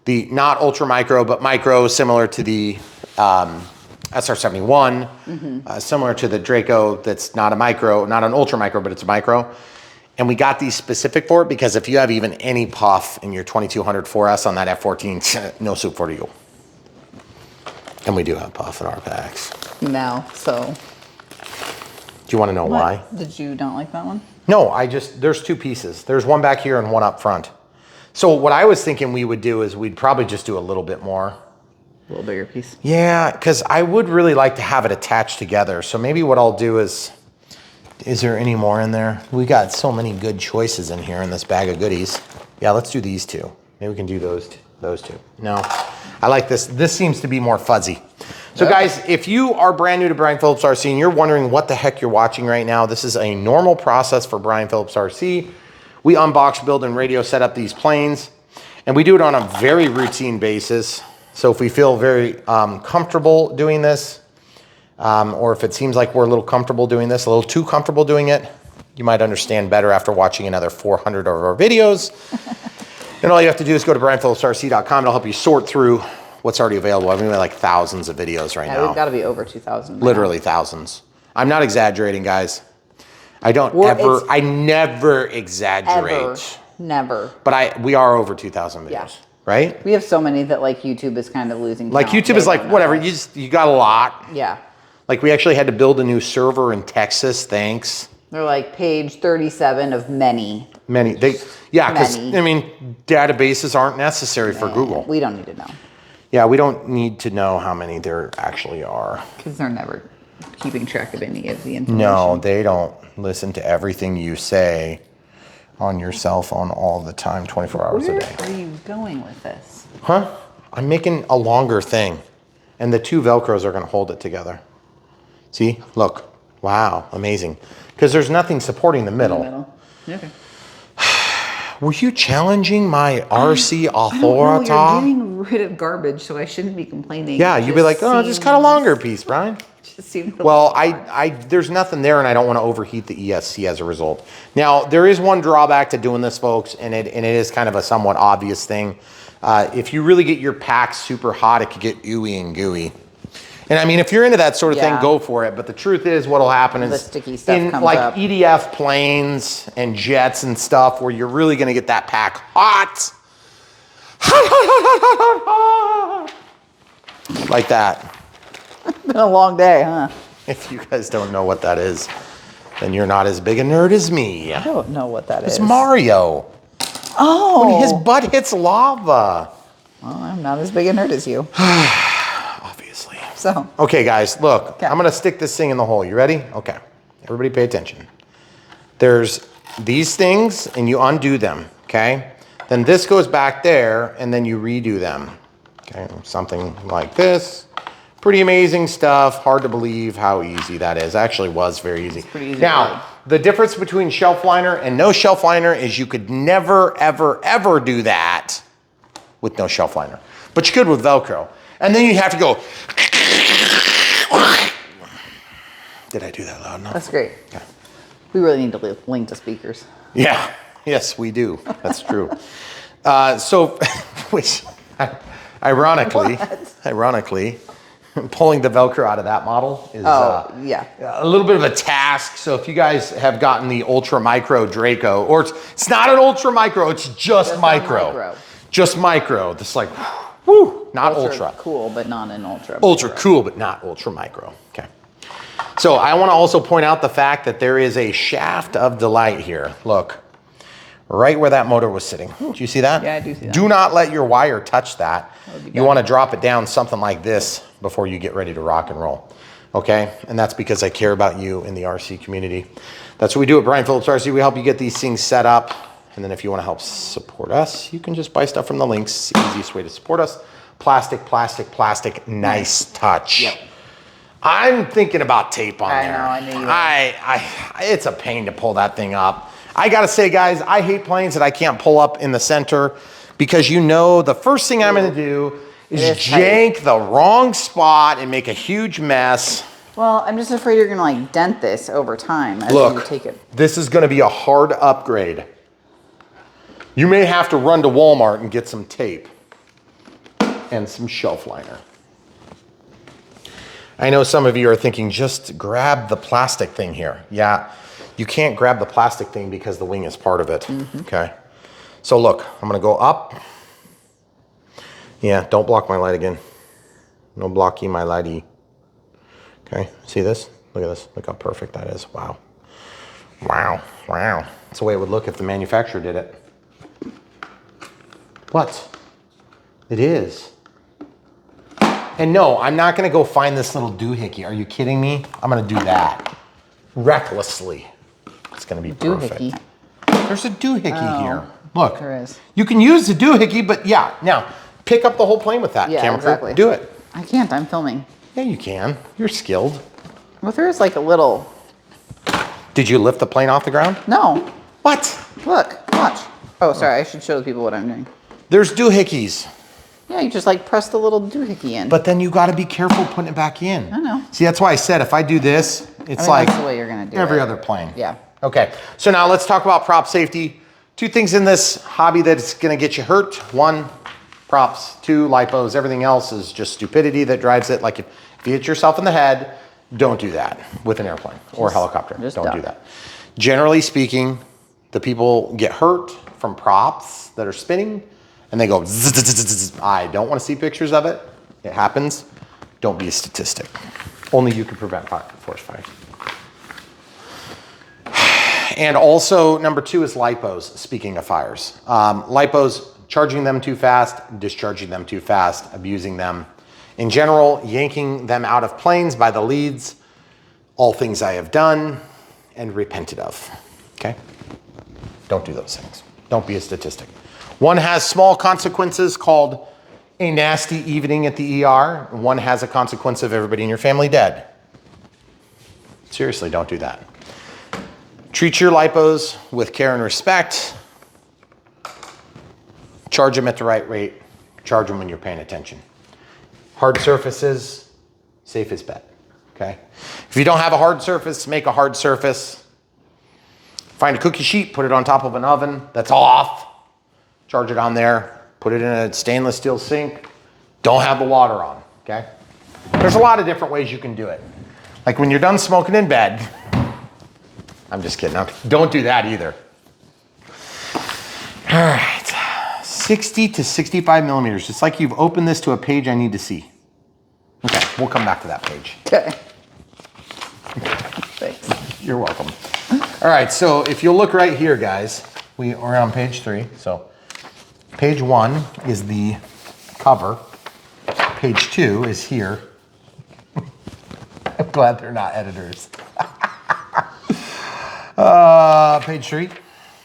The not ultra micro, but micro, similar to the SR71, similar to the Draco that's not a micro, not an ultra micro, but it's a micro. And we got these specific for it because if you have even any puff in your 2200 4S on that F14, no soup for you. And we do have puff in our packs. Now, so... Do you want to know why? Did you not like that one? No, there's 2 pieces. There's one back here and one up front. So what I was thinking we would do is we'd probably just do a little bit more. A little bigger piece. Yeah, because I would really like to have it attached together. So maybe what I'll do is there any more in there? We got so many good choices in here in this bag of goodies. Yeah, let's do these 2. Maybe we can do those 2. No, I like this. This seems to be more fuzzy. So guys, if you are brand new to Brian Phillips RC and you're wondering what the heck you're watching right now, this is a normal process for Brian Phillips RC. We unbox, build, and radio set up these planes, and we do it on a very routine basis. So if we feel very comfortable doing this, or if it seems like we're a little comfortable doing this, a little too comfortable doing it, you might understand better after watching another 400 of our videos. And all you have to do is go to brianphillipsrc.com. It'll help you sort through what's already available. I mean, we have like thousands of videos right now. We've got to be over 2,000. Literally thousands. I'm not exaggerating, guys. I never exaggerate. Ever. Never. But we are over 2,000 videos, yeah. Right? We have so many that like YouTube is kind of losing Like count. YouTube is like, whatever, you got a lot. Yeah. Like we actually had to build a new server in Texas, thanks. They're like page 37 of many. Many. Because, I mean, databases aren't necessary for Google. We don't need to know. Yeah, we don't need to know how many there actually are. Because they're never keeping track of any of the information. No, they don't listen to everything you say on your cell phone all the time, 24 hours a day. Where are you going with this? Huh? I'm making a longer thing. And the 2 Velcros are going to hold it together. See? Look. Wow. Amazing. Because there's nothing supporting the middle. Okay. Were you challenging my RC authority? You're getting rid of garbage, so I shouldn't be complaining. Yeah, you'd be like, oh, just cut a longer piece, Brian. Well, there's nothing there, and I don't want to overheat the ESC as a result. Now, there is one drawback to doing this, folks, and it is kind of a somewhat obvious thing. If you really get your pack super hot, it could get ooey and gooey. And I mean, if you're into that sort of thing, go for it. But the truth is, what'll happen is the sticky stuff in comes like up. EDF planes and jets and stuff, where you're really going to get that pack hot, like that. It's been a long day, huh? If you guys don't know what that is, then you're not as big a nerd as me. I don't know what that is. It's Mario. Oh. When his butt hits lava. Well, I'm not as big a nerd as you. Obviously. So. Okay, guys, look. I'm going to stick this thing in the hole. You ready? Okay. Everybody pay attention. There's these things, and you undo them, okay? Then this goes back there, and then you redo them. Okay, something like this. Pretty amazing stuff. Hard to believe how easy that is. Actually was very easy. It's pretty easy. Now, the difference between shelf liner and no shelf liner is you could never, ever, ever do that with no shelf liner. But you could with Velcro. And then you have to go. Did I do that loud enough? That's great. Okay. We really need to link to speakers. Yeah. Yes, we do. That's true. Which, ironically, pulling the Velcro out of that model is yeah, a little bit of a task. So if you guys have gotten the Ultra Micro Draco, or it's not an Ultra Micro, it's just micro. Just micro. It's like, whoo, not ultra. Cool, but not an ultra. Ultra cool, but not ultra micro. Okay. So I want to also point out the fact that there is a shaft of delight here. Look, right where that motor was sitting. Do you see that? Yeah, I do see that. Do not let your wire touch that. You want to drop it down something like this before you get ready to rock and roll. Okay? And that's because I care about you in the RC community. That's what we do at Brian Phillips RC. We help you get these things set up. And then if you want to help support us, you can just buy stuff from the links. It's the easiest way to support us. Plastic, plastic, plastic. Nice touch. Yep. I'm thinking about tape on there. I knew you were. It's a pain to pull that thing up. I gotta say, guys, I hate planes that I can't pull up in the center because you know the first thing I'm gonna do is jank the wrong spot and make a huge mess. Well, I'm just afraid you're gonna like dent this over time as you take it. This is gonna be a hard upgrade. You may have to run to Walmart and get some tape and some shelf liner. I know some of you are thinking, just grab the plastic thing here. Yeah, you can't grab the plastic thing because the wing is part of it, okay? So look, I'm gonna go up. Yeah, don't block my light again. No blocking my lighty. Okay, see this? Look at this, look how perfect that is, wow. Wow, wow. That's the way it would look if the manufacturer did it. What? It is. And no, I'm not gonna go find this little doohickey. Are you kidding me? I'm gonna do that recklessly. It's gonna be perfect. Doohickey. There's a doohickey here. Look, there is. You can use the doohickey, but yeah, now pick up the whole plane with that. Yeah, camera exactly. crew. Do it. I can't. I'm filming. Yeah, you can. You're skilled. Well, there's like a little. Did you lift the plane off the ground? No. What? Look. Watch. Oh, sorry. I should show the people what I'm doing. There's doohickeys. Yeah, you just like press the little doohickey in. But then you got to be careful putting it back in. I know. See, that's why I said if I do this, it's like that's the way you're gonna do every it. other plane. Yeah. Okay, so now let's talk about prop safety. Two things in this hobby that's gonna get you hurt. One, props. Two, lipos. Everything else is just stupidity that drives it. Like if you hit yourself in the head, don't do that with an airplane or a helicopter. Don't do that. Generally speaking, the people get hurt from props that are spinning and they go zzz, zzz, zzz, zzz. I don't want to see pictures of it. It happens. Don't be a statistic. Only you can prevent forest fire. And also, number two is lipos, speaking of fires. Lipos, charging them too fast, discharging them too fast, abusing them. In general, yanking them out of planes by the leads, all things I have done and repented of, okay? Don't do those things. Don't be a statistic. One has small consequences called a nasty evening at the ER. One has a consequence of everybody in your family dead. Seriously, don't do that. Treat your lipos with care and respect. Charge them at the right rate. Charge them when you're paying attention. Hard surfaces, safest bet, okay? If you don't have a hard surface, make a hard surface. Find a cookie sheet, put it on top of an oven that's off. Charge it on there, put it in a stainless steel sink. Don't have the water on, okay? There's a lot of different ways you can do it. Like when you're done smoking in bed, I'm just kidding, don't do that either. All right, 60 to 65 millimeters. It's like you've opened this to a page I need to see. Okay, we'll come back to that page. Okay. Thanks. You're welcome. All right, so if you'll look right here, guys, we're on page 3. So page 1 is the cover. Page 2 is here. I'm glad they're not editors. Page 3.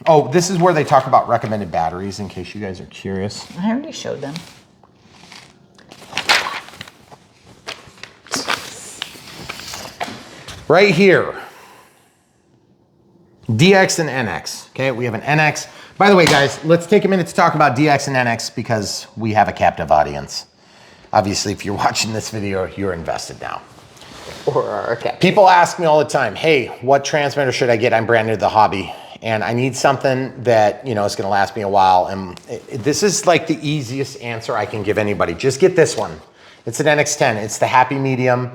Oh, this is where they talk about recommended batteries in case you guys are curious. I already showed them. Right here, DX and NX, okay? We have an NX. By the way, guys, let's take a minute to talk about DX and NX because we have a captive audience. Obviously, if you're watching this video, you're invested now. Or our captive. People ask me all the time, hey, what transmitter should I get? I'm brand new to the hobby and I need something that, you know, is gonna last me a while. And this is like the easiest answer I can give anybody. Just get this one. It's an NX10. It's the happy medium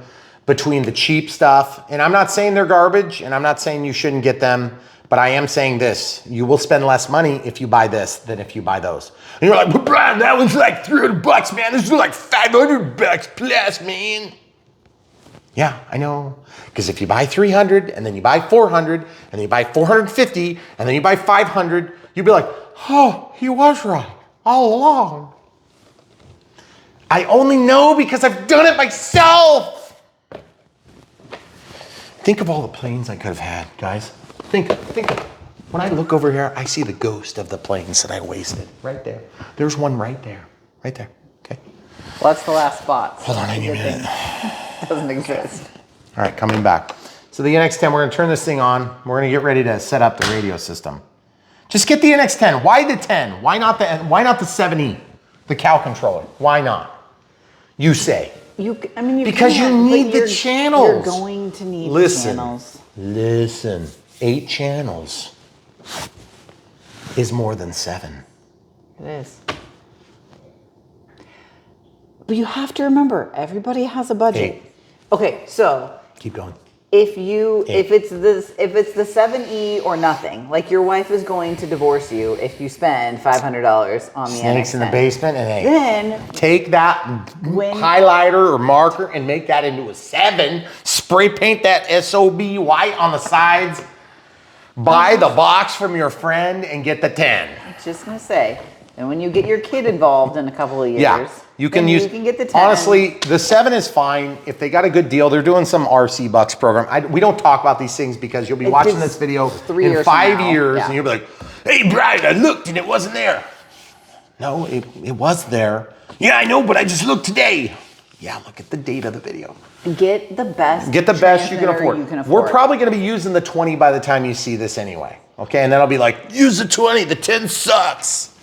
between the cheap stuff. And I'm not saying they're garbage and I'm not saying you shouldn't get them, but I am saying this, you will spend less money if you buy this than if you buy those. And you're like, but Brian, that one's like $300, man. This is like $500 plus, man. Yeah, I know. Because if you buy 300 and then you buy 400 and then you buy 450 and then you buy 500, you'll be like, oh, he was right all along. I only know because I've done it myself. Think of all the planes I could have had, guys. Think of, when I look over here, I see the ghost of the planes that I wasted right there. There's one right there, okay? Well, that's the last spot. Hold on, I need a minute. Doesn't exist. All right, coming back. So the NX10, we're gonna turn this thing on. We're gonna get ready to set up the radio system. Just get the NX10. Why the 10? Why not the 7E, the cow controller? Why not? You say. I mean, because you need the channels. You're going to need the channels. Listen, 8 channels is more than 7. It is. But you have to remember, everybody has a budget. 8. Okay, so keep going. If it's the 7E or nothing, like your wife is going to divorce you if you spend $500 on the Snakes NX10. in the basement, and hey, then take that highlighter or marker and make that into a 7. Spray paint that SOB white on the sides. Buy the box from your friend and get the 10. Just gonna say, and when you get your kid involved in a couple of years, yeah, you can get the 10. Honestly, the 7 is fine. If they got a good deal, they're doing some RC Bucks program. We don't talk about these things because you'll be watching this video in 5 years and you'll be like, hey, Brian, I looked and it wasn't there. No, it was there. Yeah, I know, but I just looked today. Yeah, look at the date of the video. Get the best. Get the best you can afford. We're probably going to be using the 20 by the time you see this anyway. Okay, and then I'll be like, use the 20. The 10 sucks.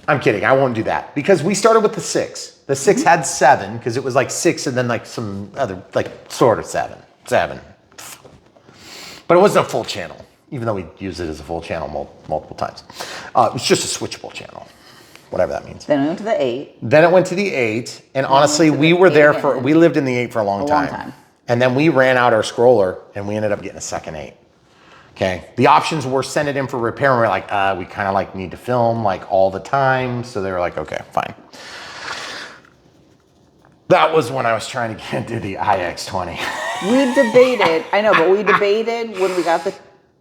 I'm kidding. I won't do that because we started with the 6. The 6 had 7 because it was like 6 and then like some other like sort of 7. But it wasn't a full channel, even though we used it as a full channel multiple times. It was just a switchable channel. Whatever that means. Then it went to the 8. Then it went to the 8. And honestly, we were there for, we lived in the 8 for a long time. And then we ran out our scroller and we ended up getting a second 8. Okay. The options were send it in for repair. And we're like, we kind of like need to film like all the time. So they were like, okay, fine. That was when I was trying to get into the iX20. We debated, I know, but we debated when we got the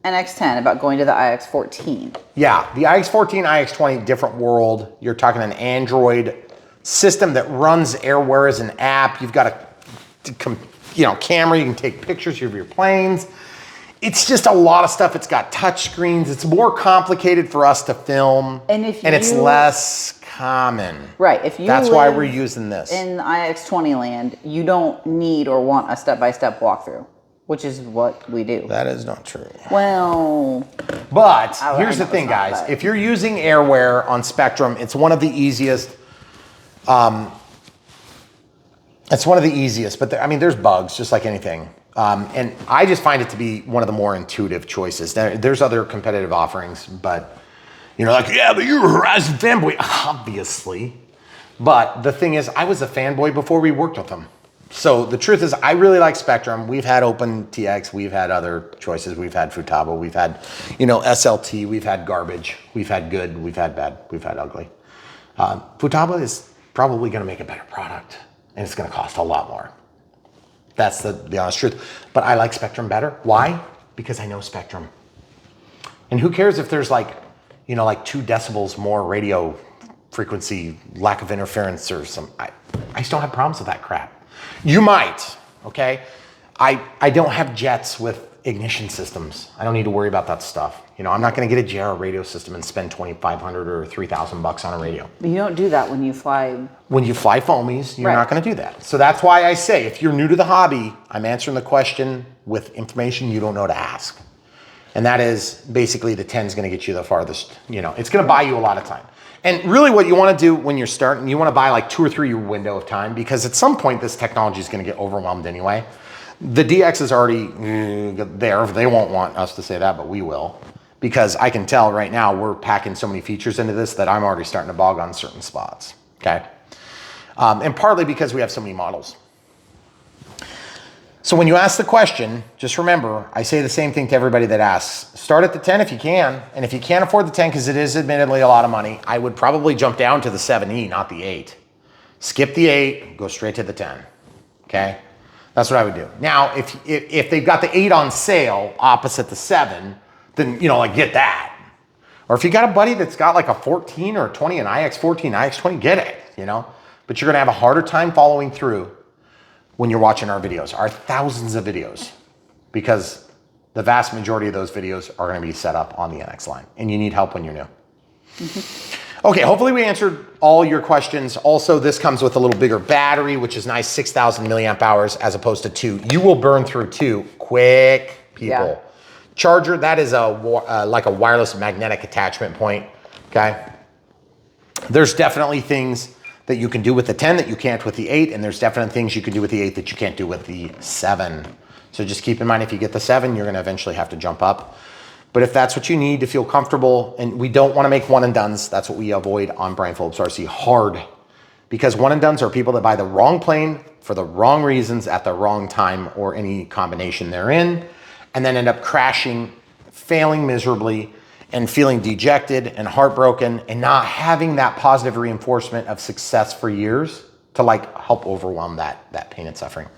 NX10 about going to the iX14. Yeah, the iX14, iX20, different world. You're talking an Android system that runs Airware as an app. You've got a camera. You can take pictures of your planes. It's just a lot of stuff. It's got touch screens. It's more complicated for us to film, and it's less common. Right. That's why we're using this. In iX20 land, you don't need or want a step-by-step walkthrough, which is what we do. That is not true. Well, but here's the thing, guys. If you're using Airware on Spectrum, it's one of the easiest. It's one of the easiest, but I mean, there's bugs just like anything. And I just find it to be one of the more intuitive choices. There's other competitive offerings, but like, yeah, but you're a Horizon fanboy, obviously. But the thing is, I was a fanboy before we worked with them. So the truth is, I really like Spectrum. We've had OpenTX, we've had other choices. We've had Futaba, we've had, SLT, we've had garbage, we've had good, we've had bad, we've had ugly. Futaba is probably going to make a better product, and it's going to cost a lot more. That's the honest truth. But I like Spectrum better. Why? Because I know Spectrum. And who cares if there's like 2 decibels more radio frequency, lack of interference or some, I just don't have problems with that crap. You might, okay? I don't have jets with ignition systems. I don't need to worry about that stuff. You know, I'm not going to get a gyro radio system and spend $2,500 or $3,000 on a radio. You don't do that when you fly. When you fly foamies, you're Right. not going to do that. So that's why I say, if you're new to the hobby, I'm answering the question with information you don't know to ask. And that is basically the 10 is going to get you the farthest, you know, it's going to buy you a lot of time. And really what you want to do when you're starting, you want to buy like 2 or 3 year window of time, because at some point this technology is going to get overwhelmed anyway. The DX is already there. They won't want us to say that, but we will. Because I can tell right now we're packing so many features into this that I'm already starting to bog on certain spots, okay? And partly because we have so many models. So when you ask the question, just remember, I say the same thing to everybody that asks. Start at the 10 if you can, and if you can't afford the 10, because it is admittedly a lot of money, I would probably jump down to the 7E, not the 8. Skip the 8, go straight to the 10, okay? That's what I would do. Now, if they've got the 8 on sale opposite the 7, then, you know, like get that. Or if you got a buddy that's got like a 14 or a 20, an IX14, IX20, get it, you know? But you're gonna have a harder time following through when you're watching our videos, our thousands of videos, because the vast majority of those videos are gonna be set up on the NX line, and you need help when you're new. Okay, hopefully we answered all your questions. Also, this comes with a little bigger battery, which is nice, 6,000 milliamp hours as opposed to 2. You will burn through 2 quick, people. Yeah. Charger, that is like a wireless magnetic attachment point, okay? There's definitely things that you can do with the 10 that you can't with the 8, and there's definitely things you can do with the 8 that you can't do with the 7. So just keep in mind, if you get the 7, you're gonna eventually have to jump up. But if that's what you need to feel comfortable, and we don't wanna make one and dones, that's what we avoid on Brian Phillips RC hard. Because one and dones are people that buy the wrong plane for the wrong reasons at the wrong time or any combination therein, and then end up crashing, failing miserably, and feeling dejected and heartbroken and not having that positive reinforcement of success for years to like help overwhelm that pain and suffering.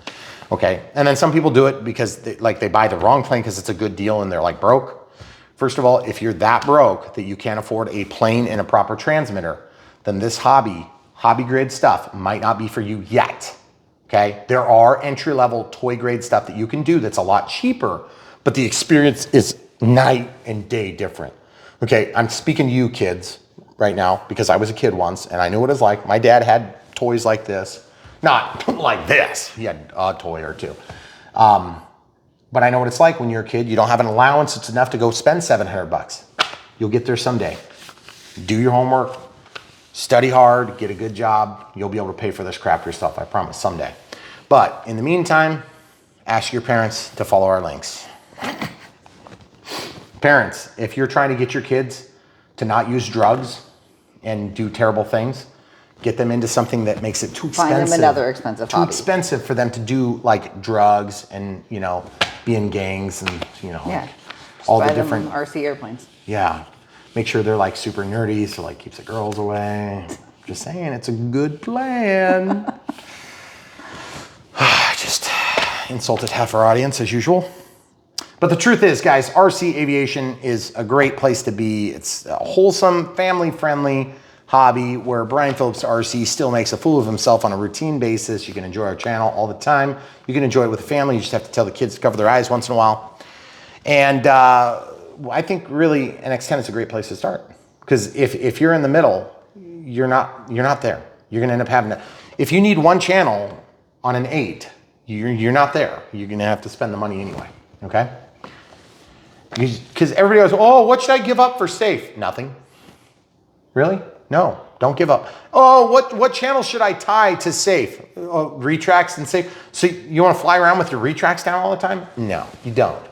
Okay, and then some people do it because they buy the wrong plane because it's a good deal and they're like broke. First of all, if you're that broke that you can't afford a plane and a proper transmitter, then this hobby grade stuff might not be for you yet, okay? There are entry-level toy grade stuff that you can do that's a lot cheaper, but the experience is night and day different. Okay, I'm speaking to you kids right now because I was a kid once and I knew what it was like. My dad had toys like this, not like this. He had a toy or two. But I know what it's like when you're a kid. You don't have an allowance. It's enough to go spend $700. You'll get there someday. Do your homework, study hard, get a good job. You'll be able to pay for this crap yourself, I promise, someday. But in the meantime, ask your parents to follow our links. Parents, if you're trying to get your kids to not use drugs and do terrible things, get them into something that makes it too expensive. Find them another expensive hobby. Too expensive for them to do like drugs and, you know, be in gangs and, you know, Yeah. like all the Buy them different RC airplanes. Yeah. Make sure they're like super nerdy, so like keeps the girls away. Just saying, it's a good plan. I just insulted half our audience as usual. But the truth is, guys, RC aviation is a great place to be. It's a wholesome, family-friendly hobby where Brian Phillips RC still makes a fool of himself on a routine basis. You can enjoy our channel all the time. You can enjoy it with the family. You just have to tell the kids to cover their eyes once in a while. And I think really NX10 is a great place to start. Because if you're in the middle, you're not there. You're gonna end up having to, if you need one channel on an 8, you're not there. You're gonna have to spend the money anyway, okay? Because everybody goes, oh, what should I give up for safe? Nothing. Really? No, don't give up. Oh, what channel should I tie to safe? Oh, retracts and safe. So you want to fly around with your retracts down all the time? No, you don't.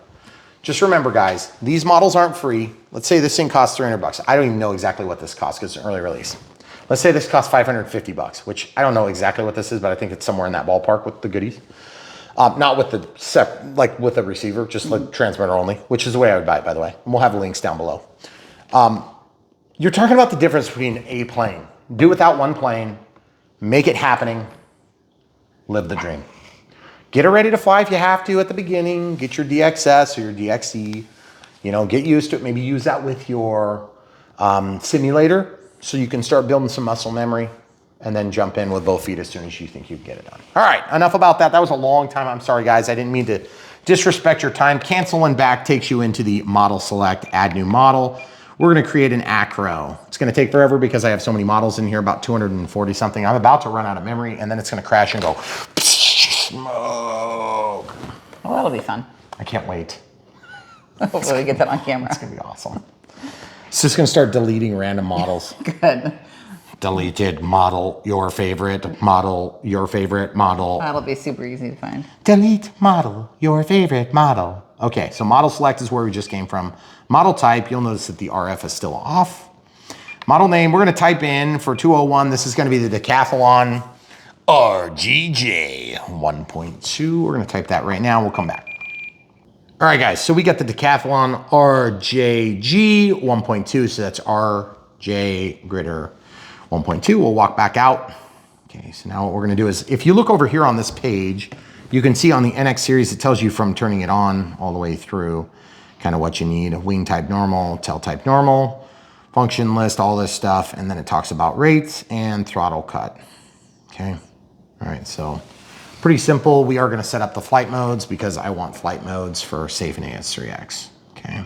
Just remember, guys, these models aren't free. Let's say this thing costs $300. I don't even know exactly what this costs because it's an early release. Let's say this costs $550, which I don't know exactly what this is, but I think it's somewhere in that ballpark with the goodies. Not with the with the receiver, just like transmitter only, which is the way I would buy it, by the way. And we'll have the links down below. You're talking about the difference between a plane. Do without one plane, make it happening, live the dream. Get it ready to fly if you have to at the beginning. Get your DXS or your DXE. You know, get used to it. Maybe use that with your simulator so you can start building some muscle memory. and then jump in with both feet as soon as you think you can get it done. All right, enough about that. That was a long time. I'm sorry, guys. I didn't mean to disrespect your time. Cancel and back takes you into the model select, add new model. We're gonna create an acro. It's gonna take forever because I have so many models in here, about 240 something. I'm about to run out of memory, and then it's gonna crash and go, smoke. Oh, that'll be fun. I can't wait. Hopefully we get that on camera. It's gonna be awesome. It's just gonna start deleting random models. Good. Deleted model, your favorite model, your favorite model. That'll be super easy to find. Delete model, your favorite model. Okay, so model select is where we just came from. Model type, you'll notice that the RF is still off. Model name, we're gonna type in for 201, this is gonna be the Decathlon RJG 1.2. We're gonna type that right now, we'll come back. All right, guys, so we got the Decathlon RJG 1.2, so that's RJ Gritter 1.2. We'll walk back out. Okay, so now what we're gonna do is, if you look over here on this page, you can see on the NX series, it tells you from turning it on all the way through kind of what you need. Wing type normal, tail type normal, function list, all this stuff. And then it talks about rates and throttle cut. Okay, all right, so pretty simple. We are gonna set up the flight modes because I want flight modes for safe and AS3X, okay?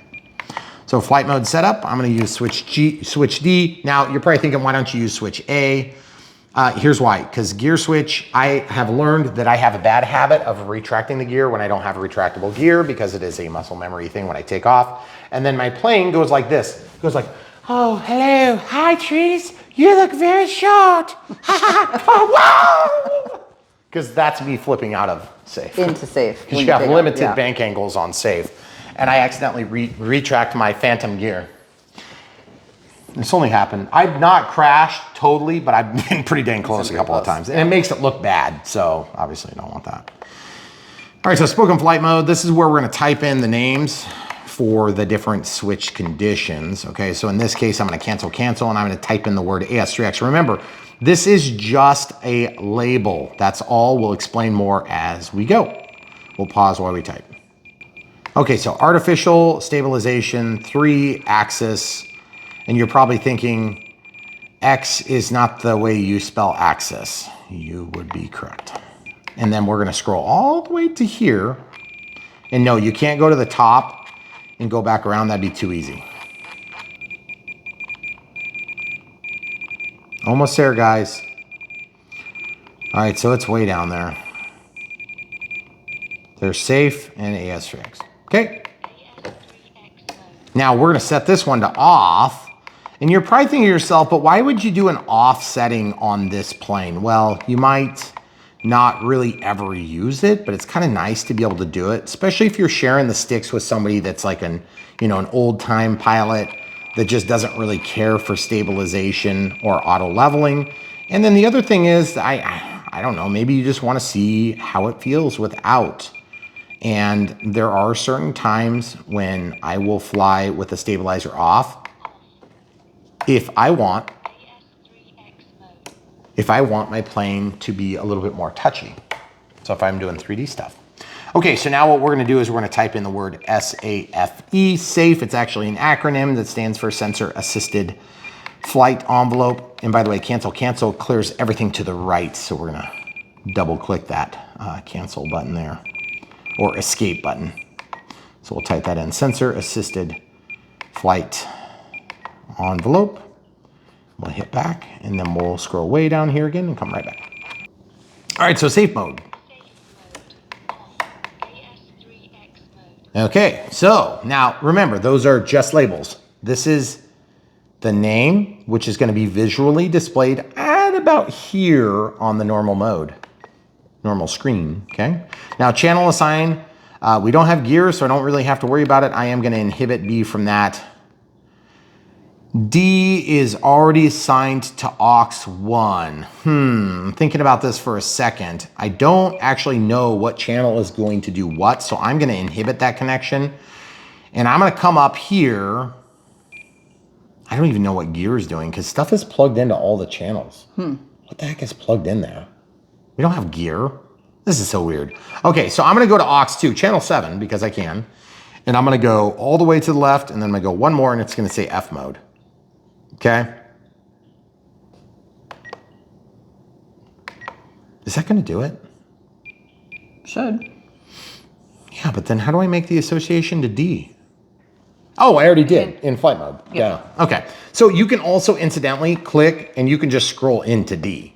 So flight mode setup, I'm gonna use switch D. Now you're probably thinking, why don't you use switch A? Here's why, because gear switch, I have learned that I have a bad habit of retracting the gear when I don't have a retractable gear because it is a muscle memory thing when I take off. And then my plane goes like this. It goes like, oh, hello, hi trees, you look very short. Oh, wow! Because that's me flipping out of safe. Into safe. Because you have limited bank angles on safe. And I accidentally retract my phantom gear. It's only happened. I've not crashed totally, but I've been pretty dang close a couple of times. And it makes it look bad, so obviously I don't want that. All right, so spoken flight mode, this is where we're gonna type in the names for the different switch conditions. Okay, so in this case, I'm gonna cancel, and I'm gonna type in the word AS3X. Remember, this is just a label. That's all. We'll explain more as we go. We'll pause while we type. Okay, so artificial stabilization, 3-axis, and you're probably thinking, X is not the way you spell axis. You would be correct. And then we're gonna scroll all the way to here. And no, you can't go to the top and go back around, that'd be too easy. Almost there, guys. All right, so it's way down there. There's safe and AS3X, okay? Now we're gonna set this one to off. And you're probably thinking to yourself, but why would you do an off setting on this plane? Well, you might not really ever use it, but it's kind of nice to be able to do it, especially if you're sharing the sticks with somebody that's like an old time pilot that just doesn't really care for stabilization or auto leveling. And then the other thing is, I don't know, maybe you just want to see how it feels without. And there are certain times when I will fly with the stabilizer off if I want my plane to be a little bit more touchy. So if I'm doing 3D stuff. Okay, so now what we're gonna do is we're gonna type in the word SAFE, safe. It's actually an acronym that stands for Sensor Assisted Flight Envelope. And by the way, cancel clears everything to the right. So we're gonna double click that cancel button there, or escape button. So we'll type that in, Sensor Assisted Flight Envelope. We'll hit back and then we'll scroll way down here again and come right back. All right, so safe mode. Okay, so now remember, those are just labels. This is the name, which is going to be visually displayed at about here on the normal mode, normal screen, okay? Now channel assign, we don't have gear, so I don't really have to worry about it. I am going to inhibit B from that. D is already assigned to aux1. Thinking about this for a second. I don't actually know what channel is going to do what, so I'm gonna inhibit that connection. And I'm gonna come up here. I don't even know what gear is doing because stuff is plugged into all the channels. What the heck is plugged in there? We don't have gear. This is so weird. Okay, so I'm gonna go to aux2, channel 7, because I can. And I'm gonna go all the way to the left, and then I'm gonna go one more, and it's gonna say F mode. Okay. Is that gonna do it? Should. Yeah, but then how do I make the association to D? Oh, I already did in flight mode. Yeah. Okay. So you can also incidentally click and you can just scroll into D.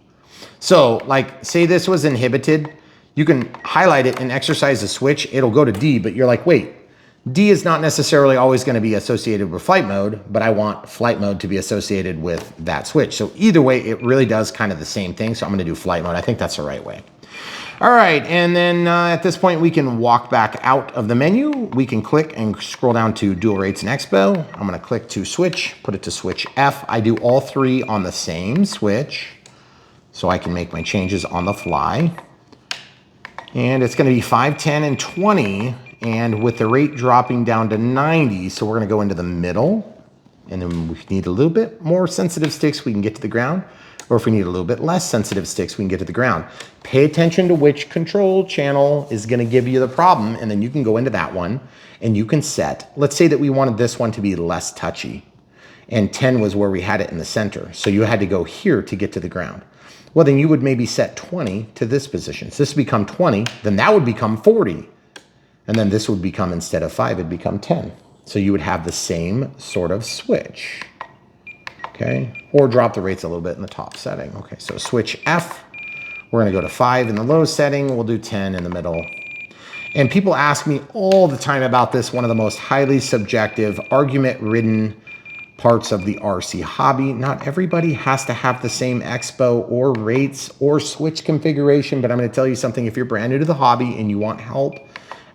So like say this was inhibited, you can highlight it and exercise the switch. It'll go to D, but you're like, wait, D is not necessarily always going to be associated with flight mode, but I want flight mode to be associated with that switch. So either way, it really does kind of the same thing. So I'm going to do flight mode. I think that's the right way. All right, and then at this point, we can walk back out of the menu. We can click and scroll down to dual rates and expo. I'm gonna click to switch, put it to switch F. I do all three on the same switch, so I can make my changes on the fly. And it's gonna be 5, 10, and 20, and with the rate dropping down to 90, so we're gonna go into the middle, and then we need a little bit more sensitive sticks, we can get to the ground. Or if we need a little bit less sensitive sticks, we can get to the ground. Pay attention to which control channel is gonna give you the problem, and then you can go into that one and you can set, let's say that we wanted this one to be less touchy, and 10 was where we had it in the center. So you had to go here to get to the ground. Well, then you would maybe set 20 to this position. So this would become 20, then that would become 40. And then this would become, instead of 5, it'd become 10. So you would have the same sort of switch. Okay, or drop the rates a little bit in the top setting. Okay, so switch F, we're gonna go to 5 in the low setting, we'll do 10 in the middle. And people ask me all the time about this, one of the most highly subjective, argument-ridden parts of the RC hobby. Not everybody has to have the same expo or rates or switch configuration, but I'm gonna tell you something, if you're brand new to the hobby and you want help,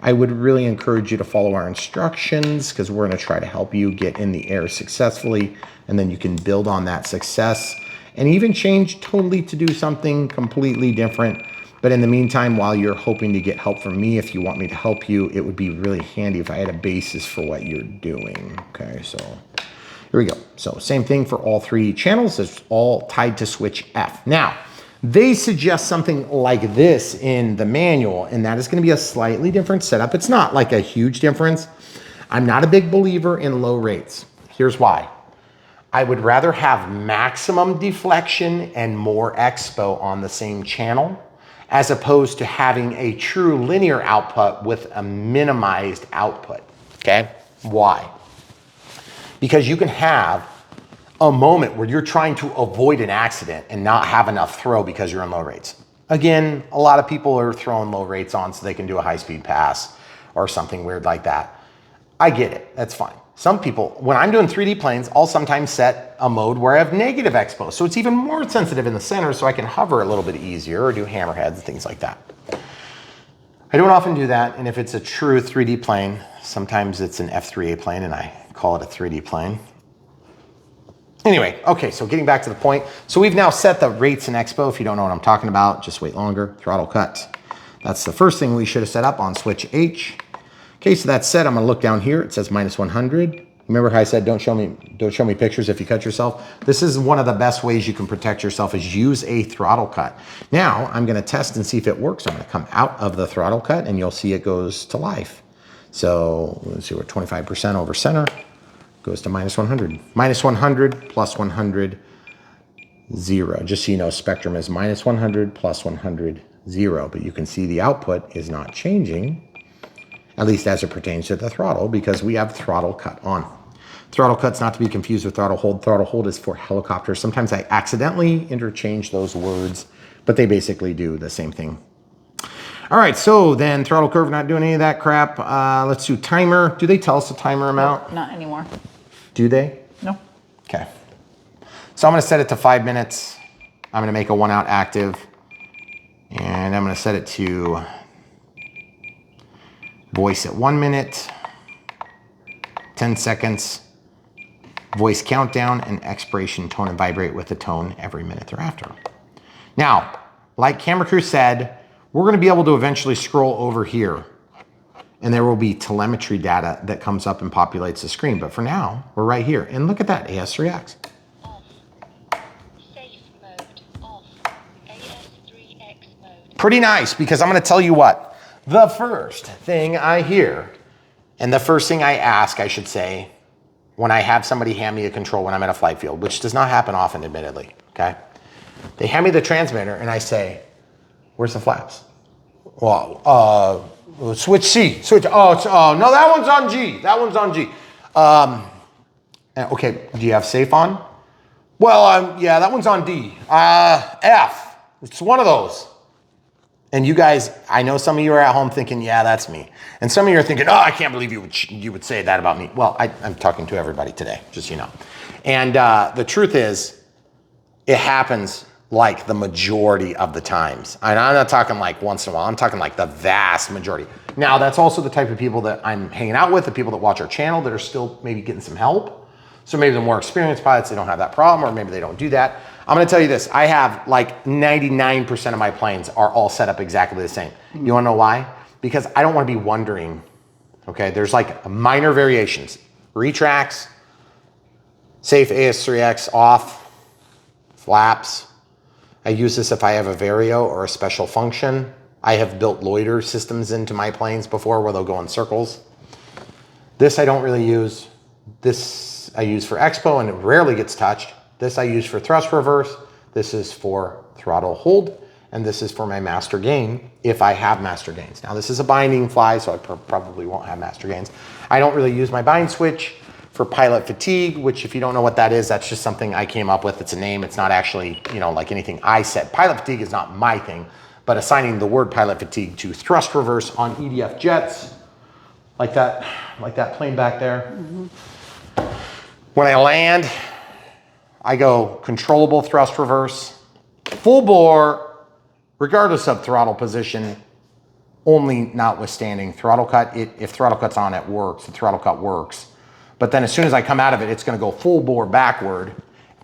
I would really encourage you to follow our instructions because we're gonna try to help you get in the air successfully, and then you can build on that success and even change totally to do something completely different. But in the meantime, while you're hoping to get help from me, if you want me to help you, it would be really handy if I had a basis for what you're doing. Okay, so here we go. So same thing for all three channels. It's all tied to switch F. Now, they suggest something like this in the manual, and that is going to be a slightly different setup. It's not like a huge difference. I'm not a big believer in low rates. Here's why. I would rather have maximum deflection and more expo on the same channel, as opposed to having a true linear output with a minimized output, okay? Why? Because you can have a moment where you're trying to avoid an accident and not have enough throw because you're in low rates. Again, a lot of people are throwing low rates on so they can do a high-speed pass or something weird like that. I get it, that's fine. Some people, when I'm doing 3D planes, I'll sometimes set a mode where I have negative expo, so it's even more sensitive in the center so I can hover a little bit easier or do hammerheads and things like that. I don't often do that, and if it's a true 3D plane, sometimes it's an F3A plane and I call it a 3D plane. Anyway, okay, so getting back to the point. So we've now set the rates in expo. If you don't know what I'm talking about, just wait longer. Throttle cut. That's the first thing we should have set up on switch H. Okay, so that's set. I'm gonna look down here. It says -100. Remember how I said don't show me pictures if you cut yourself? This is one of the best ways you can protect yourself, is use a throttle cut. Now I'm gonna test and see if it works. I'm gonna come out of the throttle cut and you'll see it goes to life. So let's see, we're 25% over center. Goes to -100. -100 plus 100, 0. Just so you know, spectrum is -100 plus 100, 0. But you can see the output is not changing, at least as it pertains to the throttle, because we have throttle cut on. Throttle cut's not to be confused with throttle hold. Throttle hold is for helicopters. Sometimes I accidentally interchange those words, but they basically do the same thing. All right, so then throttle curve, not doing any of that crap. Let's do timer. Do they tell us the timer amount? Not anymore. Do they? No. Okay. So I'm gonna set it to 5 minutes. I'm gonna make a 1-out active, and I'm gonna set it to voice at 1 minute, 10 seconds, voice countdown, and expiration tone and vibrate with the tone every minute thereafter. Now, like Camera Crew said, we're gonna be able to eventually scroll over here, and there will be telemetry data that comes up and populates the screen. But for now, we're right here. And look at that, AS3X. Off. Safe mode. Off. AS3X mode. Pretty nice, because I'm gonna tell you what, the first thing I hear, and the first thing I ask, I should say, when I have somebody hand me a control when I'm at a flight field, which does not happen often, admittedly, okay? They hand me the transmitter and I say, Where's the flaps? Well, switch C. Switch. No, that one's on G. That one's on G. Okay, do you have safe on? Well, yeah, that one's on D. F. It's one of those. And you guys, I know some of you are at home thinking, yeah, that's me. And some of you are thinking, oh, I can't believe you would say that about me. Well, I'm talking to everybody today, just so you know. And the truth is, it happens like the majority of the times. And I'm not talking like once in a while, I'm talking like the vast majority. Now, that's also the type of people that I'm hanging out with, the people that watch our channel that are still maybe getting some help. So maybe the more experienced pilots, they don't have that problem, or maybe they don't do that. I'm gonna tell you this, I have like 99% of my planes are all set up exactly the same. You wanna know why? Because I don't wanna be wondering, okay? There's like minor variations. Retracts, safe AS3X off, flaps. I use this if I have a vario or a special function. I have built loiter systems into my planes before where they'll go in circles. This I don't really use. This I use for expo and it rarely gets touched. This I use for thrust reverse. This is for throttle hold. And this is for my master gain if I have master gains. Now this is a binding fly, so I probably won't have master gains. I don't really use my bind switch for pilot fatigue, which if you don't know what that is, that's just something I came up with. It's a name, it's not actually, you know, like anything I said. Pilot fatigue is not my thing, but assigning the word pilot fatigue to thrust reverse on EDF jets, like that plane back there. When I land, I go controllable thrust reverse, full bore, regardless of throttle position, only notwithstanding throttle cut. If throttle cut's on, it works, the throttle cut works. But then as soon as I come out of it, it's gonna go full bore backward,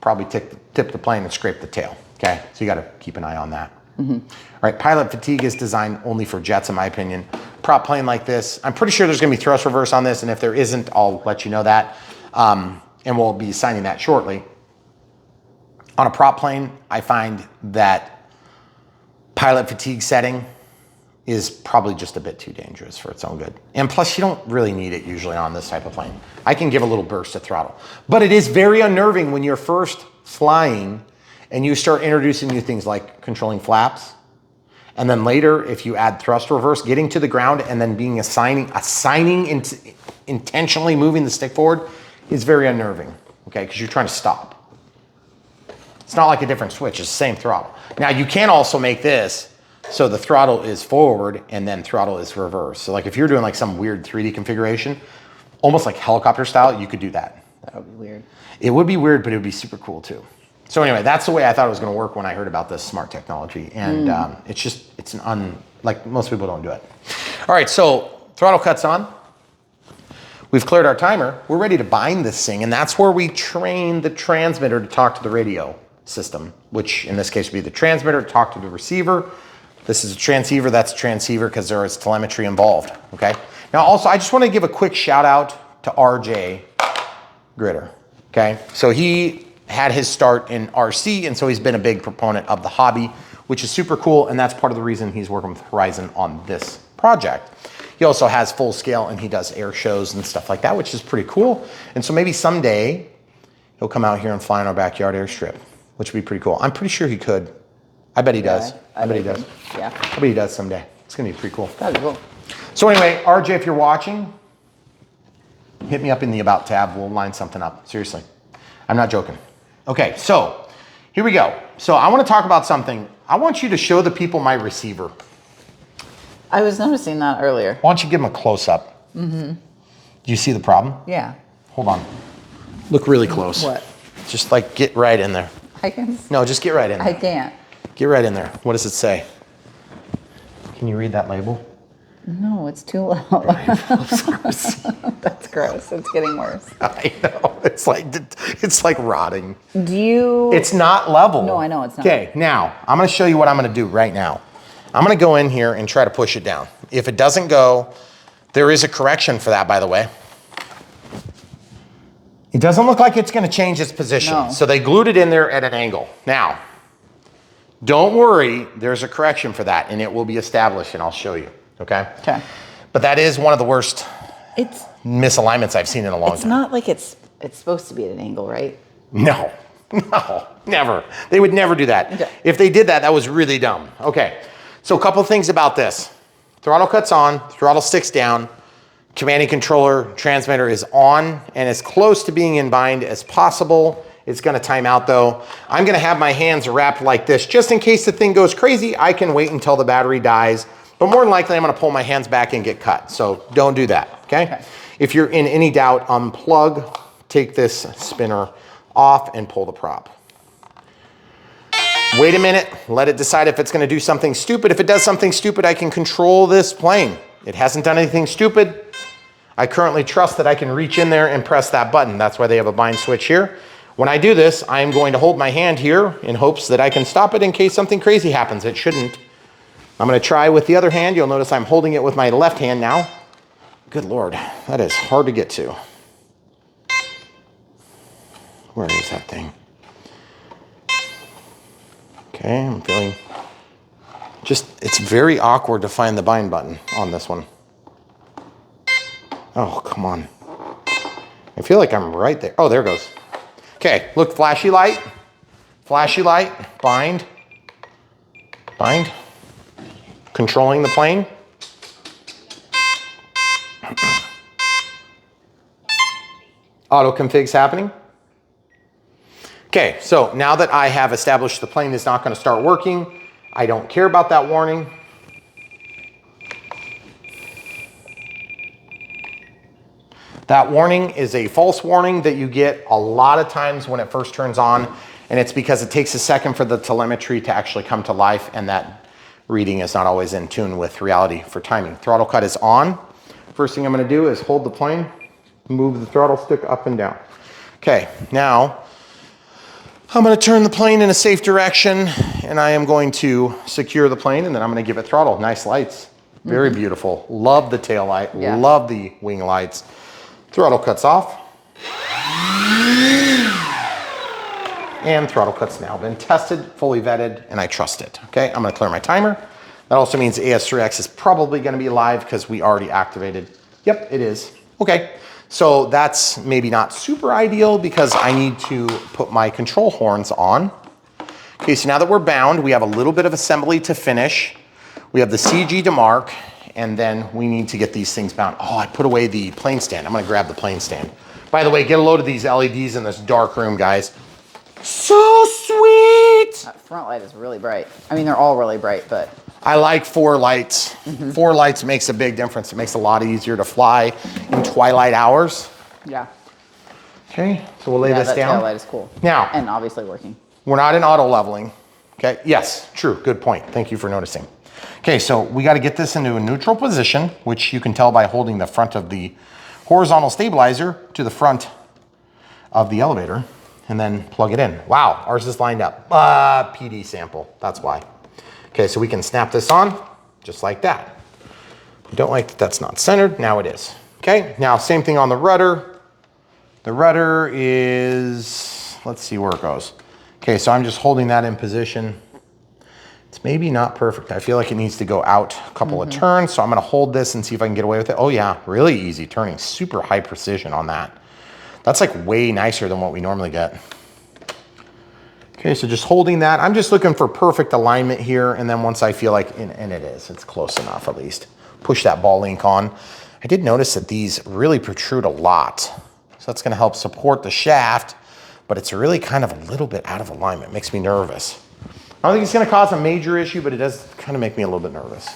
probably tip the plane and scrape the tail, okay? So you gotta keep an eye on that. All right, pilot fatigue is designed only for jets, in my opinion. Prop plane like this, I'm pretty sure there's gonna be thrust reverse on this, and if there isn't, I'll let you know that. And we'll be signing that shortly. On a prop plane, I find that pilot fatigue setting is probably just a bit too dangerous for its own good. And plus, you don't really need it usually on this type of plane. I can give a little burst of throttle. But it is very unnerving when you're first flying and you start introducing new things like controlling flaps. And then later, if you add thrust reverse, getting to the ground and then being intentionally moving the stick forward is very unnerving, okay? Because you're trying to stop. It's not like a different switch, it's the same throttle. Now you can also make this so the throttle is forward and then throttle is reverse. So like if you're doing like some weird 3D configuration, almost like helicopter style, you could do that. That would be weird. It would be weird, but it would be super cool too. So anyway, that's the way I thought it was gonna work when I heard about this smart technology. And like most people don't do it. All right, so throttle cut's on. We've cleared our timer. We're ready to bind this thing. And that's where we train the transmitter to talk to the radio system, which in this case would be the transmitter to talk to the receiver. This is a transceiver, that's a transceiver because there is telemetry involved, okay? Now also, I just want to give a quick shout out to RJ Gritter, okay? So he had his start in RC, and so he's been a big proponent of the hobby, which is super cool, and that's part of the reason he's working with Horizon on this project. He also has full scale and he does air shows and stuff like that, which is pretty cool. And so maybe someday he'll come out here and fly in our backyard airstrip, which would be pretty cool. I'm pretty sure he could. I bet he does. I bet he does. Yeah. I bet he does someday. It's gonna be pretty cool. That'd be cool. So anyway, RJ, if you're watching, hit me up in the About tab. We'll line something up. Seriously. I'm not joking. Okay, so here we go. So I wanna talk about something. I want you to show the people my receiver. I was noticing that earlier. Why don't you give them a close-up? Do you see the problem? Yeah. Hold on. Look really close. What? Just like get right in there. I can. No, just get right in there. I can't. Get right in there. What does it say? Can you read that label? No, it's too low. That's gross. It's getting worse. I know. It's like rotting. Do you? It's not level. No, I know it's not. Okay, now I'm going to show you what I'm going to do right now. I'm going to go in here and try to push it down. If it doesn't go, there is a correction for that, by the way. It doesn't look like it's going to change its position. No. So they glued it in there at an angle. Now, don't worry, there's a correction for that, and it will be established, and I'll show you, okay? Okay. But that is one of the worst It's misalignments I've seen in a long time. not like it's supposed to be at an angle, right? No, no, never. They would never do that. Okay. If they did that, that was really dumb. Okay, So a couple things about this. Throttle cut's on, throttle stick's down, command and controller transmitter is on and as close to being in bind as possible. It's gonna time out though. I'm gonna have my hands wrapped like this just in case the thing goes crazy. I can wait until the battery dies, but more than likely I'm gonna pull my hands back and get cut. So don't do that, okay? If you're in any doubt, unplug, take this spinner off and pull the prop. Wait a minute, let it decide if it's gonna do something stupid. If it does something stupid, I can control this plane. It hasn't done anything stupid. I currently trust that I can reach in there and press that button. That's why they have a bind switch here. When I do this, I'm going to hold my hand here in hopes that I can stop it in case something crazy happens. It shouldn't. I'm gonna try with the other hand. You'll notice I'm holding it with my left hand now. Good Lord, that is hard to get to. Where is that thing? Okay, I'm feeling it's very awkward to find the bind button on this one. Oh, come on. I feel like I'm right there. Oh, there it goes. Okay, look, flashy light, bind, controlling the plane. Auto config's happening. Okay, so now that I have established the plane is not going to start working, I don't care about that warning. That warning is a false warning that you get a lot of times when it first turns on, and it's because it takes a second for the telemetry to actually come to life, and that reading is not always in tune with reality for timing. Throttle cut is on. First thing I'm going to do is hold the plane, move the throttle stick up and down. Okay, now I'm going to turn the plane in a safe direction, and I am going to secure the plane, and then I'm going to give it throttle. Nice lights. Very beautiful. Love the tail light. Yeah. Love the wing lights. Throttle cuts off. And throttle cut's now been tested, fully vetted, and I trust it. Okay, I'm going to clear my timer. That also means AS3X is probably going to be live because we already activated. Yep, it is. Okay. So that's maybe not super ideal because I need to put my control horns on. Okay, so now that we're bound, we have a little bit of assembly to finish. We have the CG to mark, and then we need to get these things bound. Oh, I put away the plane stand. I'm gonna grab the plane stand. By the way, get a load of these LEDs in this dark room, guys. So sweet! That front light is really bright. I mean, they're all really bright, but I like 4 lights. 4 lights makes a big difference. It makes a lot easier to fly in twilight hours. Yeah. Okay, so we'll lay this down. That tail light is cool. Now, and obviously working. We're not in auto leveling. Okay, yes, true, good point. Thank you for noticing. Okay, so we got to get this into a neutral position, which you can tell by holding the front of the horizontal stabilizer to the front of the elevator and then plug it in. Wow, ours is lined up. PD sample, that's why. Okay, so we can snap this on just like that. Don't like that that's not centered, now it is. Okay, now same thing on the rudder. The rudder is, let's see where it goes. Okay, so I'm just holding that in position. It's maybe not perfect. I feel like it needs to go out a couple of turns, so I'm gonna hold this and see if I can get away with it. Oh yeah, really easy turning, super high precision on that. That's like way nicer than what we normally get. Okay, so just holding that. I'm just looking for perfect alignment here, and then once I feel like, and it is, it's close enough at least. Push that ball link on. I did notice that these really protrude a lot. So that's gonna help support the shaft, but it's really kind of a little bit out of alignment. It makes me nervous. I don't think it's gonna cause a major issue, but it does kind of make me a little bit nervous.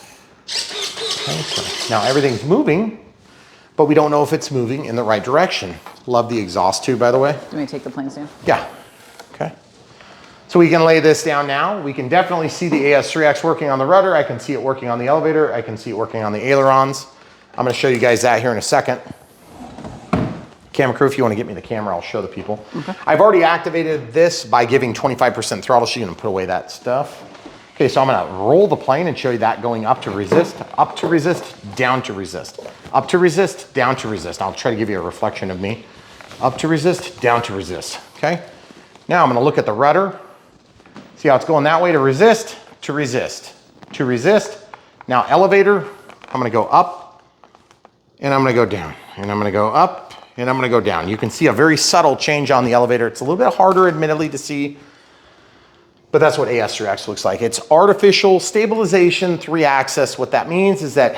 Okay. Now everything's moving, but we don't know if it's moving in the right direction. Love the exhaust tube, by the way. Do you want me to take the plane stand? Yeah, okay. So we can lay this down now. We can definitely see the AS3X working on the rudder. I can see it working on the elevator. I can see it working on the ailerons. I'm gonna show you guys that here in a second. Camera crew, if you want to get me the camera, I'll show the people. Okay. I've already activated this by giving 25% throttle. So you're gonna put away that stuff. Okay, so I'm gonna roll the plane and show you that going up to resist, down to resist, up to resist, down to resist. I'll try to give you a reflection of me. Up to resist, down to resist, okay? Now I'm gonna look at the rudder. See how it's going that way to resist, to resist, to resist. Now elevator, I'm gonna go up and I'm gonna go down and I'm gonna go up and I'm gonna go down. You can see a very subtle change on the elevator. It's a little bit harder admittedly to see, But that's what AS3X looks like. It's artificial stabilization, 3-axis. What that means is that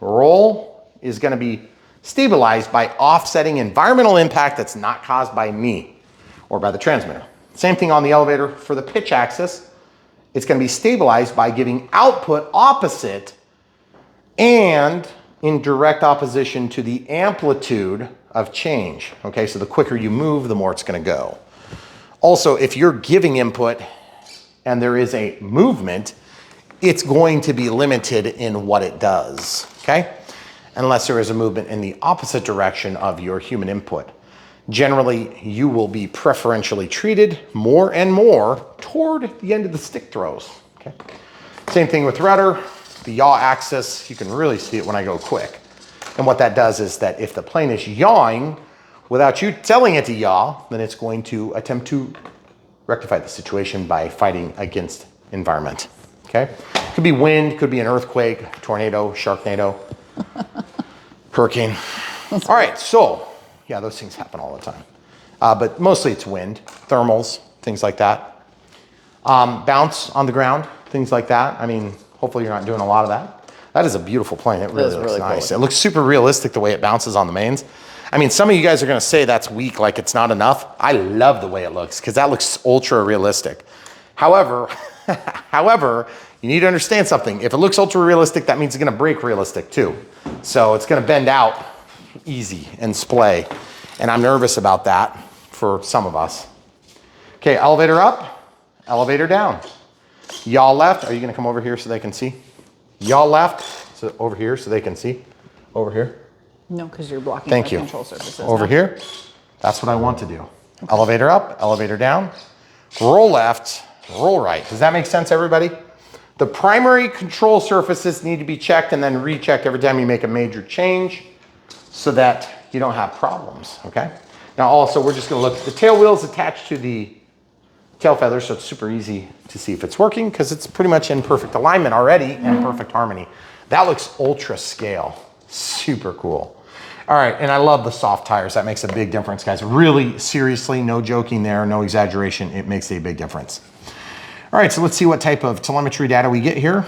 roll is gonna be stabilized by offsetting environmental impact that's not caused by me or by the transmitter. Same thing on the elevator for the pitch axis. It's gonna be stabilized by giving output opposite and in direct opposition to the amplitude of change. Okay, so the quicker you move, the more it's gonna go. Also, if you're giving input and there is a movement, it's going to be limited in what it does, okay? Unless there is a movement in the opposite direction of your human input. Generally, you will be preferentially treated more and more toward the end of the stick throws, okay? Same thing with rudder, the yaw axis, you can really see it when I go quick. And what that does is that if the plane is yawing without you telling it to yaw, then it's going to attempt to rectify the situation by fighting against environment, okay? Could be wind, could be an earthquake, tornado, sharknado, hurricane. All right, so, yeah, those things happen all the time. But mostly it's wind, thermals, things like that. Bounce on the ground, things like that. I mean, hopefully you're not doing a lot of that. That is a beautiful plane. It really looks nice. Cool. It looks super realistic the way it bounces on the mains. I mean, some of you guys are gonna say that's weak, like it's not enough. I love the way it looks because that looks ultra realistic. However, you need to understand something. If it looks ultra realistic, that means it's gonna break realistic too. So it's gonna bend out easy and splay. And I'm nervous about that for some of us. Okay, elevator up, elevator down. Yaw left, are you gonna come over here so they can see? Yaw left, so over here so they can see. Over here. No, because you're blocking Thank the you. control surfaces. Over here, that's what I want to do. Okay. Elevator up, elevator down, roll left, roll right. Does that make sense, everybody? The primary control surfaces need to be checked and then rechecked every time you make a major change so that you don't have problems, okay? Now also, we're just gonna look at the tail wheels attached to the tail feathers, so it's super easy to see if it's working because it's pretty much in perfect alignment already and perfect harmony. That looks ultra scale, super cool. All right, and I love the soft tires. That makes a big difference, guys. Really, seriously, no joking there, no exaggeration. It makes a big difference. All right, so let's see what type of telemetry data we get here.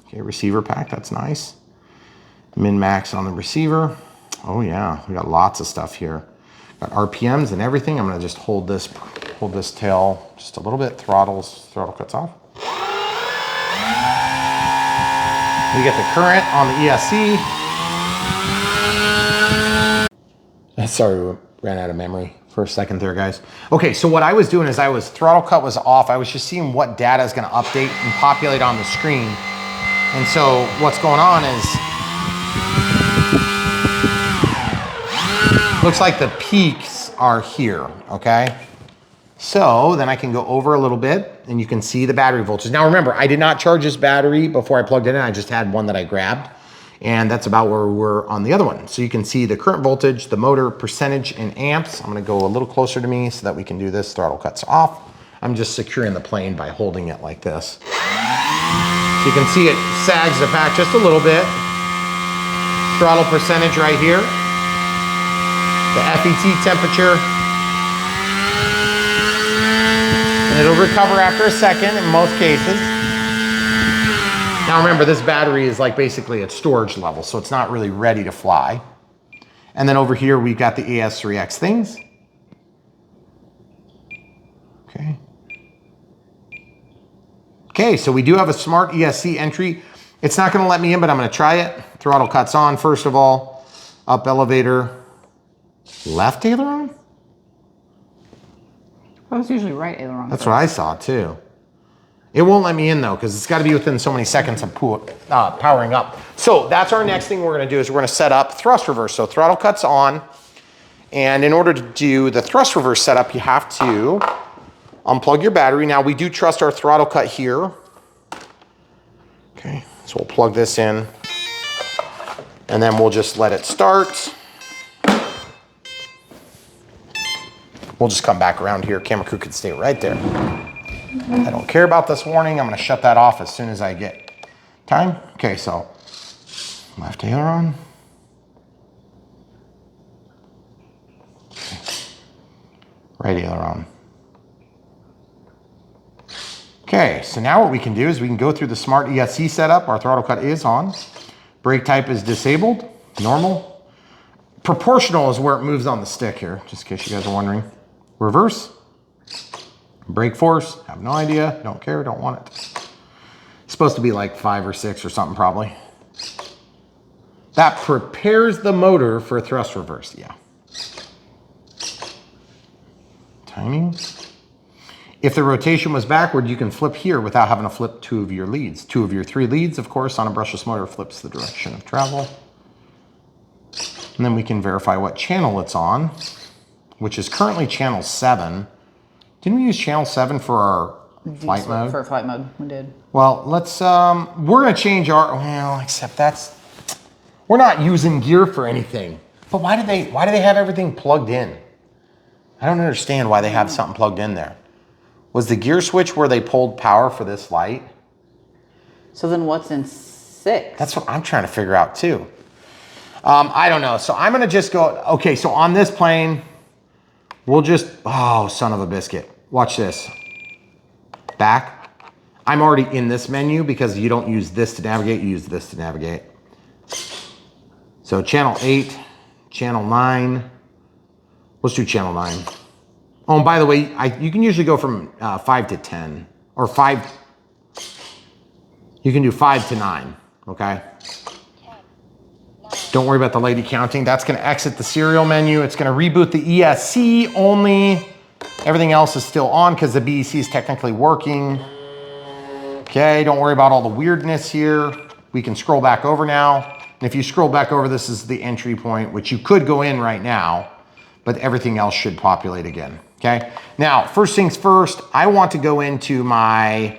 Okay, receiver pack, that's nice. Min-max on the receiver. Oh yeah, we got lots of stuff here. Got RPMs and everything. I'm gonna just hold this tail just a little bit. Throttle cuts off. We get the current on the ESC. Sorry, we ran out of memory for a second there, guys. Okay, so what I was doing is throttle cut was off. I was just seeing what data is gonna update and populate on the screen. And so what's going on is, looks like the peaks are here, okay? So then I can go over a little bit and you can see the battery voltage. Now remember, I did not charge this battery before I plugged it in. I just had one that I grabbed. And that's about where we were on the other one. So you can see the current voltage, the motor percentage in amps. I'm gonna go a little closer to me so that we can do this. Throttle cuts off. I'm just securing the plane by holding it like this. So you can see it sags the pack just a little bit. Throttle percentage right here. The FET temperature. And it'll recover after a second in most cases. Now remember, this battery is like basically at storage level, so it's not really ready to fly. And then over here, we've got the AS3X things. Okay. Okay, so we do have a smart ESC entry. It's not gonna let me in, but I'm gonna try it. Throttle cuts on, first of all. Up elevator. Left aileron? Well, it's usually right aileron. That's what I saw too. It won't let me in though, because it's got to be within so many seconds of powering up. So that's our next thing we're going to do is we're going to set up thrust reverse. So throttle cuts on. And in order to do the thrust reverse setup, you have to unplug your battery. Now we do trust our throttle cut here. Okay, so we'll plug this in. And then we'll just let it start. We'll just come back around here. Camera crew can stay right there. I don't care about this warning. I'm gonna shut that off as soon as I get time. Okay, so left aileron. Okay. Right aileron. Okay, so now what we can do is we can go through the smart ESC setup. Our throttle cut is on. Brake type is disabled, normal. Proportional is where it moves on the stick here, just in case you guys are wondering. Reverse, brake force, have no idea, don't care, don't want it. It's supposed to be like 5 or 6 or something probably. That prepares the motor for thrust reverse, yeah. Timing. If the rotation was backward, you can flip here without having to flip 2 of your leads. 2 of your 3 leads, of course, on a brushless motor flips the direction of travel. And then we can verify what channel it's on, which is currently channel 7. Didn't we use channel 7 for our flight mode? For flight mode, we did. Well, let's, we're gonna change our, well, except we're not using gear for anything. But why do they have everything plugged in? I don't understand why they have something plugged in there. Was the gear switch where they pulled power for this light? So then what's in 6? That's what I'm trying to figure out too. I don't know. So I'm gonna just go, okay, so on this plane, we'll just, oh, son of a biscuit. Watch this. Back. I'm already in this menu because you don't use this to navigate, you use this to navigate. So channel 8, channel 9. Let's do channel 9. Oh, and by the way, you can usually go from 5 to 10, or 5. You can do 5 to 9, okay? 10, 9, Don't worry about the lady counting. That's gonna exit the serial menu. It's gonna reboot the ESC only. Everything else is still on because the BEC is technically working. Okay, don't worry about all the weirdness here. We can scroll back over now. And if you scroll back over, this is the entry point, which you could go in right now, but everything else should populate again, okay? Now, first things first, I want to go into my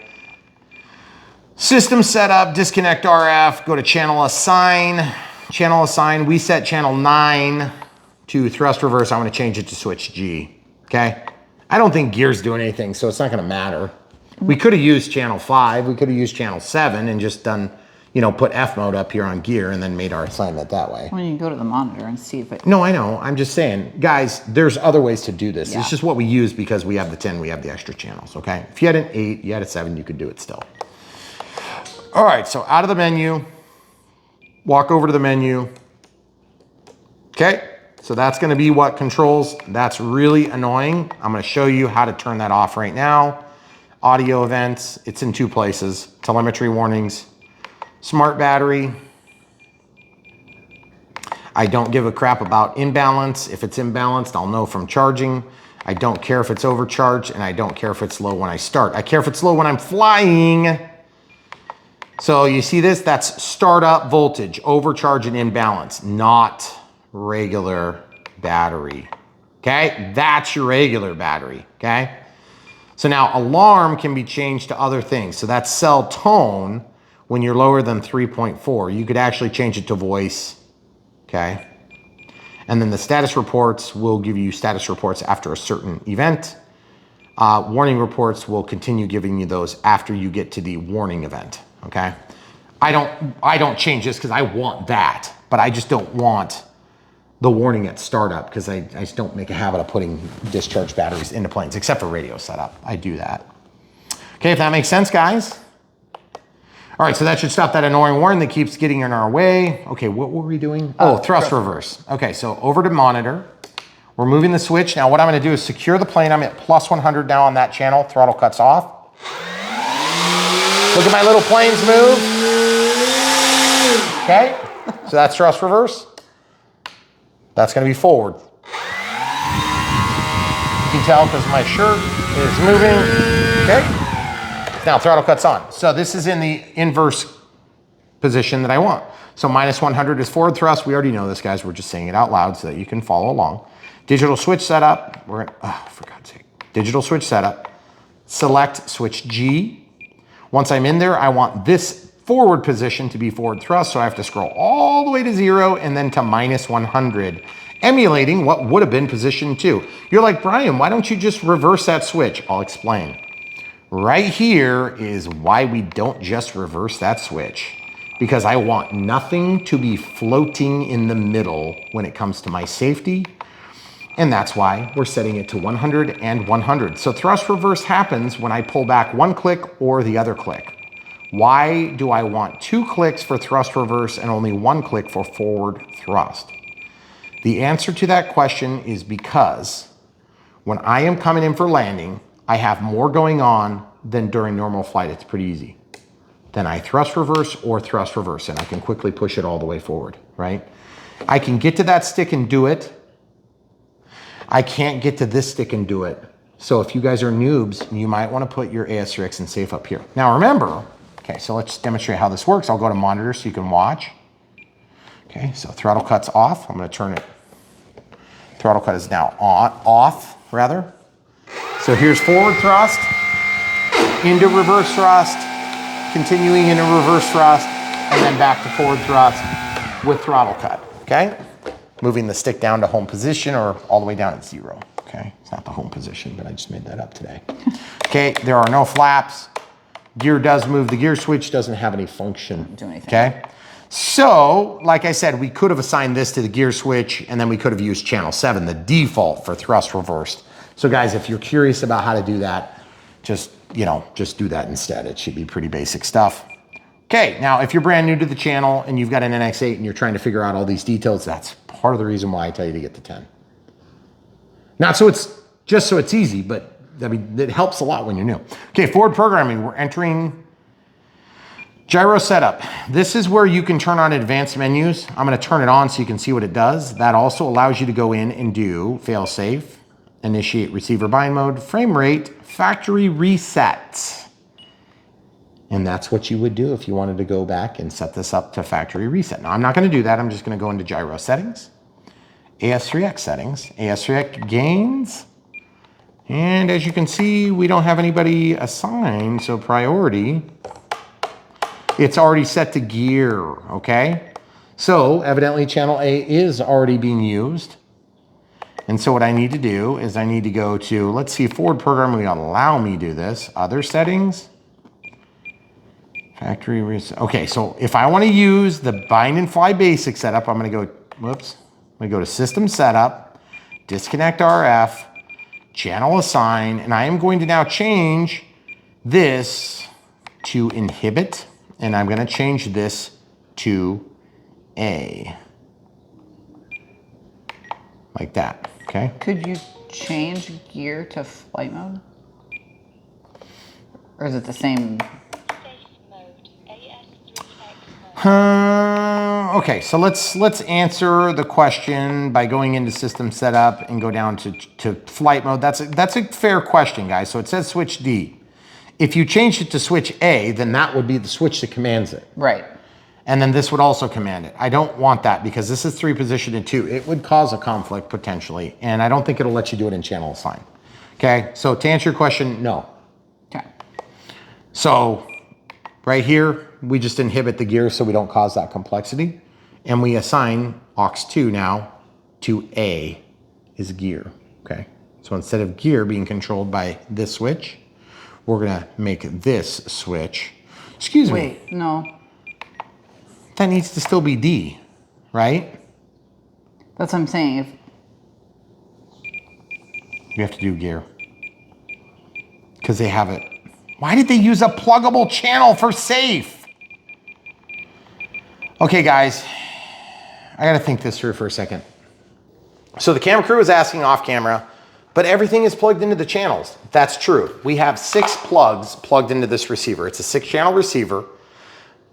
system setup, disconnect RF, go to channel assign. Channel assign, we set channel 9 to thrust reverse. I want to change it to switch G, okay? I don't think gear's doing anything, so it's not gonna matter. We could have used channel 5, we could have used channel 7 and just done, you know, put F mode up here on gear and then made our assignment that way. Well, you can go to the monitor and see if it... No, I know. I'm just saying, guys, there's other ways to do this. Yeah. It's just what we use because we have the 10, we have the extra channels, okay? If you had an 8, you had a 7, you could do it still. All right, so out of the menu, walk over to the menu. Okay, so that's gonna be what controls. That's really annoying. I'm gonna show you how to turn that off right now. Audio events, it's in 2 places. Telemetry warnings, smart battery. I don't give a crap about imbalance. If it's imbalanced, I'll know from charging. I don't care if it's overcharged, and I don't care if it's low when I start. I care if it's low when I'm flying. So you see this? That's startup voltage, overcharge and imbalance, not regular battery, okay? That's your regular battery, okay? So now alarm can be changed to other things. So that's cell tone when you're lower than 3.4. You could actually change it to voice, okay? And then the status reports will give you status reports after a certain event. Warning reports will continue giving you those after you get to the warning event, okay? I don't change this because I want that, but I just don't want the warning at startup because I just don't make a habit of putting discharged batteries into planes, except for radio setup. I do that. Okay, if that makes sense, guys. All right, so that should stop that annoying warning that keeps getting in our way. Okay, what were we doing? Oh, thrust reverse. Okay, so over to monitor. We're moving the switch. Now what I'm gonna do is secure the plane. I'm at plus 100 now on that channel. Throttle cuts off. Look at my little planes move. Okay, so that's thrust reverse. That's gonna be forward. You can tell because my shirt is moving. Okay, now throttle cuts on. So this is in the inverse position that I want. So minus 100 is forward thrust. We already know this, guys. We're just saying it out loud so that you can follow along. Digital switch setup. We're in, oh, for God's sake. Digital switch setup. Select switch G. Once I'm in there, I want this forward position to be forward thrust, so I have to scroll all the way to 0 and then to minus 100, emulating what would have been position 2. You're like, Brian, why don't you just reverse that switch? I'll explain. Right here is why we don't just reverse that switch, because I want nothing to be floating in the middle when it comes to my safety And that's why we're setting it to 100 and 100. So thrust reverse happens when I pull back one click or the other click. Why do I want 2 clicks for thrust reverse and only 1 click for forward thrust? The answer to that question is because when I am coming in for landing, I have more going on than during normal flight. It's pretty easy. Then I thrust reverse or thrust reverse, and I can quickly push it all the way forward, right? I can get to that stick and do it. I can't get to this stick and do it. So if you guys are noobs, you might want to put your AS3X and safe up here. Now remember, okay, so let's demonstrate how this works. I'll go to monitor so you can watch. Okay, so throttle cut's off. I'm going to turn it. Throttle cut is now off, rather. So here's forward thrust, into reverse thrust, continuing into reverse thrust, and then back to forward thrust with throttle cut, okay? Moving the stick down to home position or all the way down at 0, okay? It's not the home position, but I just made that up today. Okay, there are no flaps. Gear does move. The gear switch doesn't have any function, okay? So, like I said, we could have assigned this to the gear switch and then we could have used channel 7, the default for thrust reversed. So guys, if you're curious about how to do that, just do that instead. It should be pretty basic stuff. Okay, now if you're brand new to the channel and you've got an NX8 and you're trying to figure out all these details, that's part of the reason why I tell you to get to 10. Not so it's just so it's easy, but I mean, it helps a lot when you're new. Okay, forward programming, we're entering gyro setup. This is where you can turn on advanced menus. I'm gonna turn it on so you can see what it does. That also allows you to go in and do fail safe, initiate receiver bind mode, frame rate, factory reset. And that's what you would do if you wanted to go back and set this up to factory reset. Now, I'm not gonna do that. I'm just gonna go into gyro settings, AS3X settings, AS3X gains. And as you can see, we don't have anybody assigned, so priority. It's already set to gear, okay? So evidently channel A is already being used. And so what I need to do is I need to go to, let's see, forward programming will allow me to do this. Other settings. Factory reset. Okay, so if I want to use the bind and fly basic setup, I'm going to go, whoops, I'm going to go to system setup, disconnect RF, channel assign, and I am going to now change this to inhibit, and I'm going to change this to A. Like that, okay? Could you change gear to flight mode? Or is it the same? Okay, so let's answer the question by going into system setup and go down to flight mode. That's a fair question, guys. So it says switch D. If you changed it to switch A, then that would be the switch that commands it. Right. And then this would also command it. I don't want that because this is 3 position and 2. It would cause a conflict potentially, and I don't think it'll let you do it in channel assign. Okay, so to answer your question, no. Okay. So right here, we just inhibit the gear so we don't cause that complexity. And we assign aux2 now to A is gear, okay? So instead of gear being controlled by this switch, we're gonna make this switch. Excuse me. Wait, no. That needs to still be D, right? That's what I'm saying. If You have to do gear. Because they have it. Why did they use a pluggable channel for safe? Okay, guys, I gotta think this through for a second. So the camera crew is asking off camera, but everything is plugged into the channels. That's true. We have 6 plugs plugged into this receiver. It's a 6-channel receiver.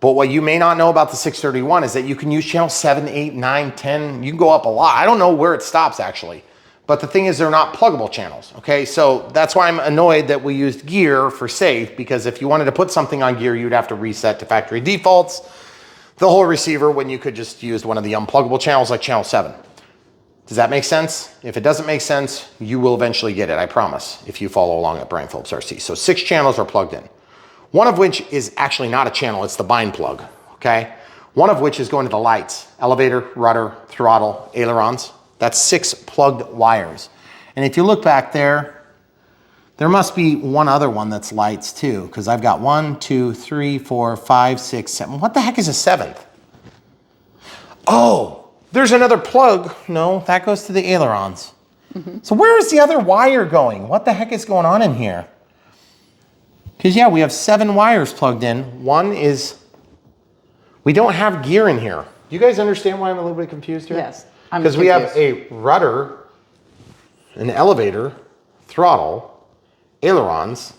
But what you may not know about the 631 is that you can use channel 7, 8, 9, 10. You can go up a lot. I don't know where it stops actually. But the thing is they're not pluggable channels, okay? So that's why I'm annoyed that we used gear for safe, because if you wanted to put something on gear, you'd have to reset to factory defaults, the whole receiver, when you could just use one of the unpluggable channels like channel 7. Does that make sense? If it doesn't make sense, you will eventually get it, I promise, if you follow along at Brian Phillips RC. So 6 channels are plugged in. One of which is actually not a channel, it's the bind plug, okay? One of which is going to the lights, elevator, rudder, throttle, ailerons. That's 6 plugged wires. And if you look back there, there must be one other one that's lights too, because I've got 1, 2, 3, 4, 5, 6, 7. What the heck is a 7th? Oh, there's another plug. No, that goes to the ailerons. So where is the other wire going? What the heck is going on in here? Because yeah, we have 7 wires plugged in. One is, we don't have gear in here. Do you guys understand why I'm a little bit confused here? Yes, I'm Because we have confused. a rudder, an elevator, throttle, ailerons,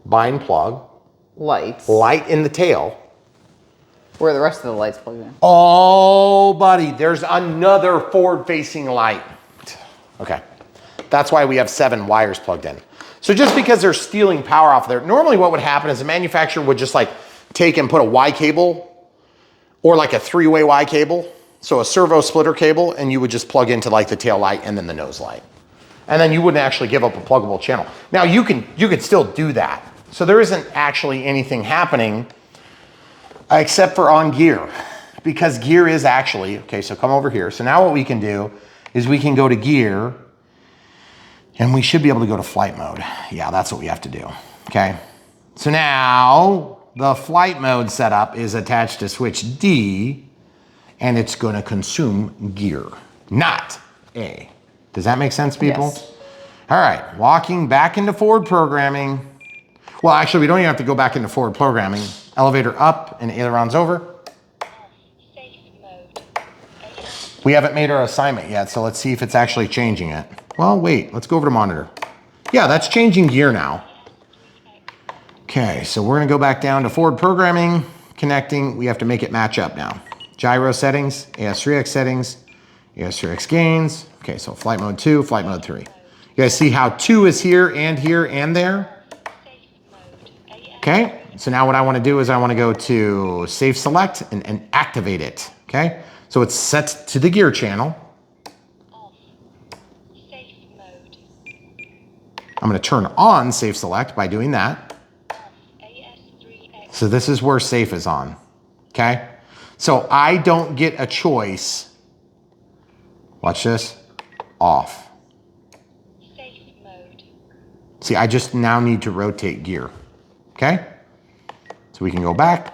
bind plug, Lights. light in the tail. Where are the rest of the lights plugged in? Oh, buddy, there's another forward-facing light. Okay, that's why we have 7 wires plugged in. So just because they're stealing power off there, normally what would happen is the manufacturer would just like take and put a Y cable or like a 3-way Y cable, so a servo splitter cable, and you would just plug into like the tail light and then the nose light. And then you wouldn't actually give up a pluggable channel. Now you could still do that. So there isn't actually anything happening except for on gear, because gear is actually, okay, so come over here. So now what we can do is we can go to gear and we should be able to go to flight mode. Yeah, that's what we have to do, okay? So now the flight mode setup is attached to switch D and it's gonna consume gear, not A. Does that make sense, people? Yes. All right, walking back into forward programming. Well, actually, we don't even have to go back into forward programming. Elevator up and ailerons over. Safe mode. We haven't made our assignment yet, so let's see if it's actually changing it. Well, wait, let's go over to monitor. Yeah, that's changing gear now. Okay, so we're gonna go back down to forward programming, connecting. We have to make it match up now. Gyro settings, AS3X settings, AS3X gains. Okay, so flight mode 2, flight mode 3. You guys see how 2 is here and there? Safe mode. Okay, so now what I want to do is I want to go to safe select and activate it. Okay, so it's set to the gear channel. Off. Safe mode. I'm going to turn on safe select by doing that. Off. AS3X. So this is where safe is on. Okay, so I don't get a choice. Watch this. Off. Safe mode. See, I just now need to rotate gear. Okay, so we can go back.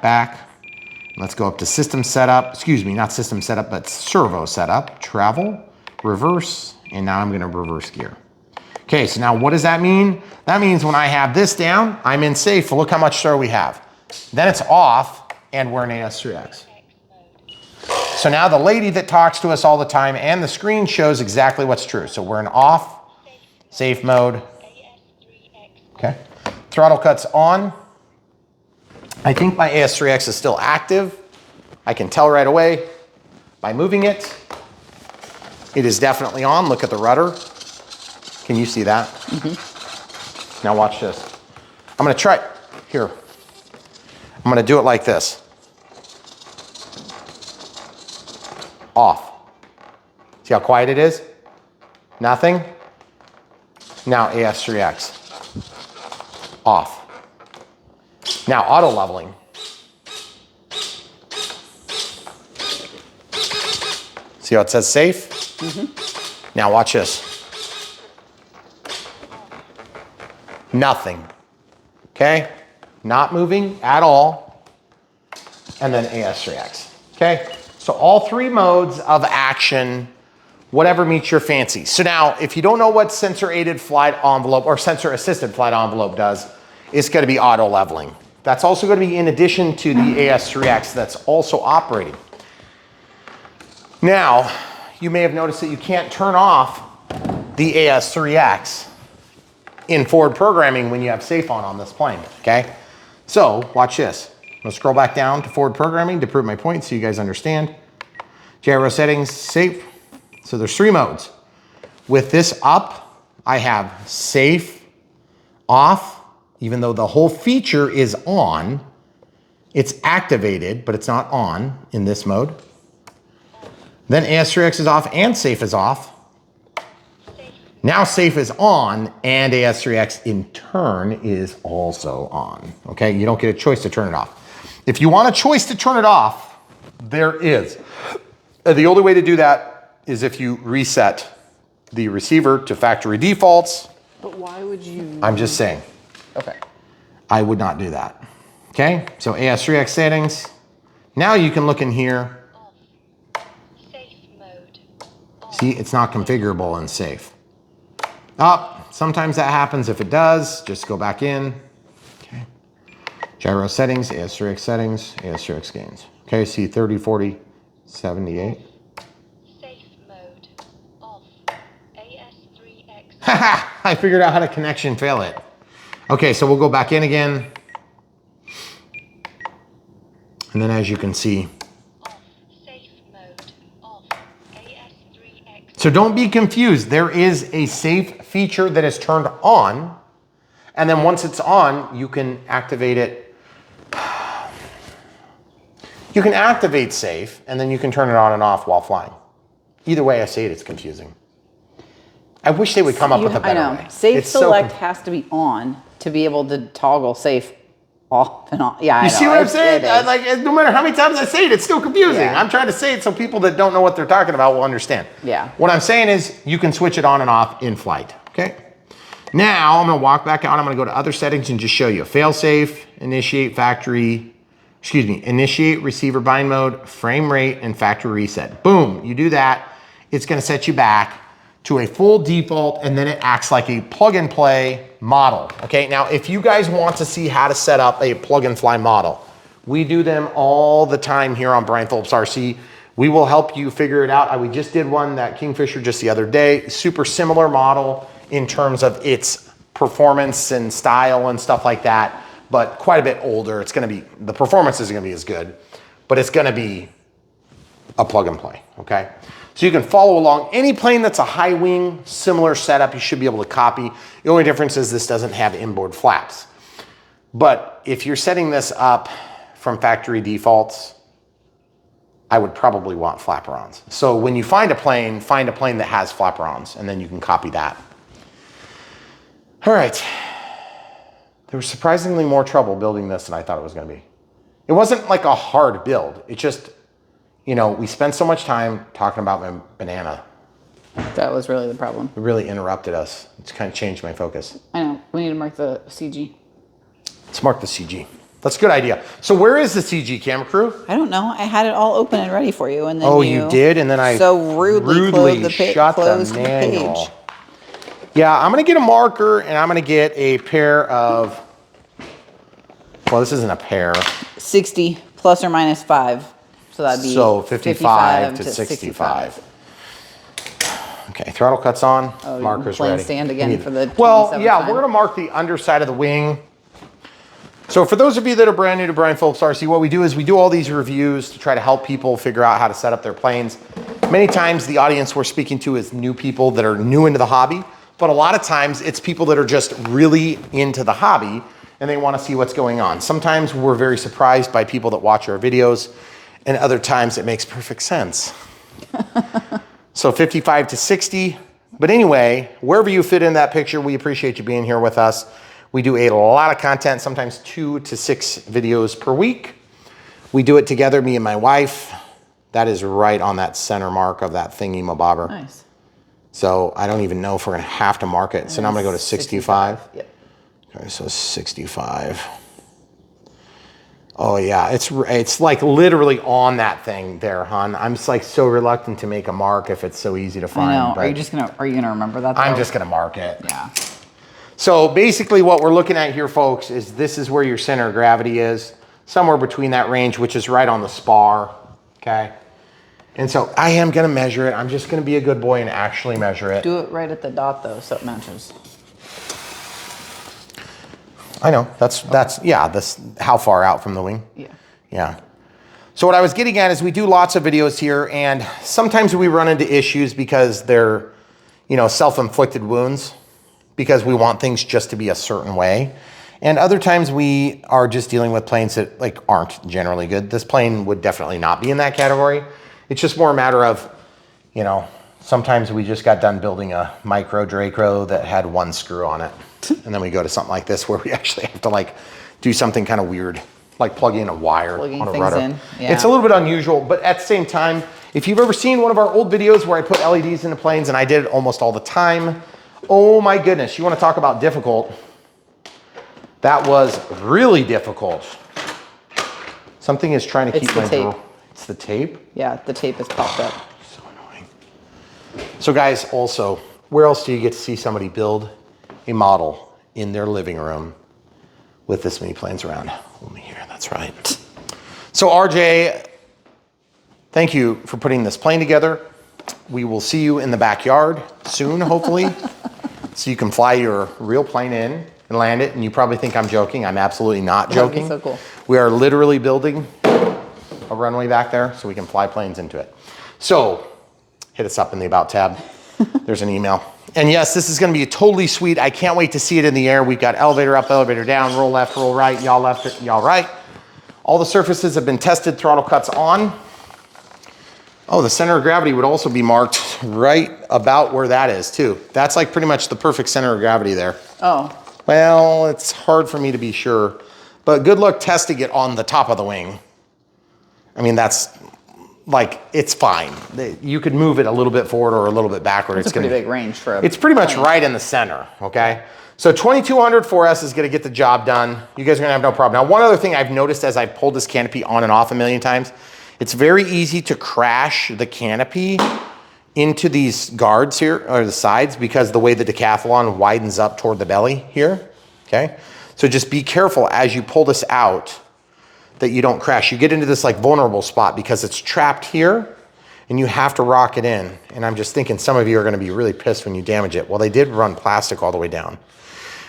Let's go up to system setup. Excuse me, not system setup, but servo setup. Travel, reverse, and now I'm going to reverse gear. Okay, so now what does that mean? That means when I have this down, I'm in safe. Look how much star we have. Then it's off, and we're in AS3X. X mode. So now the lady that talks to us all the time and the screen shows exactly what's true. So we're in off, safe mode. AS3X. Okay. Throttle cuts on. I think my AS3X is still active. I can tell right away by moving it. It is definitely on. Look at the rudder. Can you see that? Mm-hmm. Now watch this. I'm gonna try, here. I'm gonna do it like this. Off. See how quiet it is? Nothing. Now AS3X. Off. Now auto leveling. See how it says safe? Mm-hmm. Now watch this. Nothing. Okay? Not moving at all. And then AS3X. Okay? So all 3 modes of action, whatever meets your fancy. So now, if you don't know what sensor-aided flight envelope or sensor-assisted flight envelope does, it's going to be auto leveling. That's also going to be in addition to the AS3X that's also operating. Now, you may have noticed that you can't turn off the AS3X in forward programming when you have safe on this plane, okay? So, watch this. I'm gonna scroll back down to forward programming to prove my point so you guys understand. Gyro settings, safe. So there's 3 modes. With this up, I have safe, off, even though the whole feature is on. It's activated, but it's not on in this mode. Then AS3X is off and safe is off. Now safe is on and AS3X in turn is also on. Okay, you don't get a choice to turn it off. If you want a choice to turn it off, there is. The only way to do that is if you reset the receiver to factory defaults. But why would you? I'm just saying. Okay. I would not do that. Okay, so AS3X settings. Now you can look in here. Safe mode. See, it's not configurable in safe. Sometimes that happens. If it does, just go back in. Okay. Gyro settings, AS3X settings, AS3X gains. Okay, see 30, 40, 78. Safe mode. Off. AS3X. Haha, I figured out how to connection fail it. Okay, so we'll go back in again. And then as you can see, Off. Safe mode. Off. AS3X. so don't be confused. There is a safe feature that is turned on. And then once it's on, you can activate it. You can activate safe, and then you can turn it on and off while flying. Either way I say it, it's confusing. I wish they would come up with a better way. Safe It's select has to be on to be able to toggle safe off and on. Yeah, I know. You see what I'm saying? It is. Like, no matter how many times I say it, it's still confusing. Yeah. I'm trying to say it so people that don't know what they're talking about will understand. Yeah. What I'm saying is you can switch it on and off in flight, okay? Now I'm gonna walk back out. I'm gonna go to other settings and just show you. Fail safe, initiate receiver bind mode, frame rate, and factory reset. Boom, you do that. It's gonna set you back to a full default, and then it acts like a plug and play model. Okay, now if you guys want to see how to set up a plug and fly model, we do them all the time here on Brian Phillips RC. We will help you figure it out. We just did one, that Kingfisher, just the other day. Super similar model in terms of its performance and style and stuff like that, but quite a bit older. It's gonna be, the performance isn't gonna be as good, but it's gonna be a plug and play, okay? So you can follow along. Any plane that's a high wing, similar setup, you should be able to copy. The only difference is this doesn't have inboard flaps. But if you're setting this up from factory defaults, I would probably want flaperons. So when you find a plane that has flaperons, and then you can copy that. All right. There was surprisingly more trouble building this than I thought it was gonna be. It wasn't like a hard build. It just, you know, we spent so much time talking about my banana. That was really the problem. It really interrupted us. It's kind of changed my focus. I know. We need to mark the CG. Let's mark the CG. That's a good idea. So where is the CG, camera crew? I don't know. I had it all open and ready for you, and then you did, and then I so rudely shut closed the the manual. page. Yeah, I'm gonna get a marker, and I'm gonna get a pair of. Well, this isn't a pair. 60 plus or minus 5. So that'd be So 55 to 65. Okay, throttle cuts on. Oh, Markers plane ready. stand again for the Well, 27th yeah, time. we're gonna mark the underside of the wing. So for those of you that are brand new to Brian Phillips RC, what we do is we do all these reviews to try to help people figure out how to set up their planes. Many times the audience we're speaking to is new people that are new into the hobby, but a lot of times it's people that are just really into the hobby and they want to see what's going on. Sometimes we're very surprised by people that watch our videos, and other times it makes perfect sense. So 55 to 60. But anyway, wherever you fit in that picture, we appreciate you being here with us. We do a lot of content, sometimes 2 to 6 videos per week. We do it together, me and my wife. That is right on that center mark of that thingy mabobber. Nice. So I don't even know if we're gonna have to mark it. So now I'm gonna go to 65. Yep. Okay, so 65. Oh yeah, it's like literally on that thing there, hon. I'm just like so reluctant to make a mark if it's so easy to find. I know. But Are you gonna remember that? I'm though? just gonna mark it. Yeah. So basically what we're looking at here, folks, is this is where your center of gravity is, somewhere between that range, which is right on the spar, okay? And so I am gonna measure it. I'm just gonna be a good boy and actually measure it. Do it right at the dot though, so it matches. I know, that's how far out from the wing? Yeah. Yeah. So what I was getting at is we do lots of videos here, and sometimes we run into issues because they're, you know, self-inflicted wounds, because we want things just to be a certain way. And other times we are just dealing with planes that like aren't generally good. This plane would definitely not be in that category. It's just more a matter of, you know, sometimes we just got done building a micro Draco that had 1 screw on it. And then we go to something like this where we actually have to like do something kind of weird, like plug in a wire Plugging on a things rudder. in, yeah. It's a little bit unusual, but at the same time, if you've ever seen one of our old videos where I put LEDs into planes, and I did it almost all the time, oh my goodness, you want to talk about difficult. That was really difficult. Something is trying to keep my tape. It's the tape? Yeah, the tape is popped up. So annoying. So guys, also, where else do you get to see somebody build a model in their living room with this many planes around? Only here, that's right. So RJ, thank you for putting this plane together. We will see you in the backyard soon, hopefully, so you can fly your real plane in and land it. And you probably think I'm joking. I'm absolutely not joking. That'd be so cool. We are literally building a runway back there so we can fly planes into it. So hit us up in the About tab. There's an email. And yes, this is going to be totally sweet. I can't wait to see it in the air. We've got elevator up, elevator down, roll left, roll right, yaw left, yaw right. All the surfaces have been tested, throttle cuts on. Oh, the center of gravity would also be marked right about where that is too. That's like pretty much the perfect center of gravity there. Oh. Well, it's hard for me to be sure, but good luck testing it on the top of the wing. I mean, that's like, it's fine. You could move it a little bit forward or a little bit backward. It's a pretty big range for a It's pretty much plane. right in the center, okay? So 2200 4S is gonna get the job done. You guys are gonna have no problem. Now, one other thing I've noticed as I've pulled this canopy on and off a million times, it's very easy to crash the canopy into these guards here, or the sides, because the way the Decathlon widens up toward the belly here, okay? So just be careful as you pull this out that you don't crash. You get into this like vulnerable spot because it's trapped here and you have to rock it in. And I'm just thinking some of you are gonna be really pissed when you damage it. Well, they did run plastic all the way down,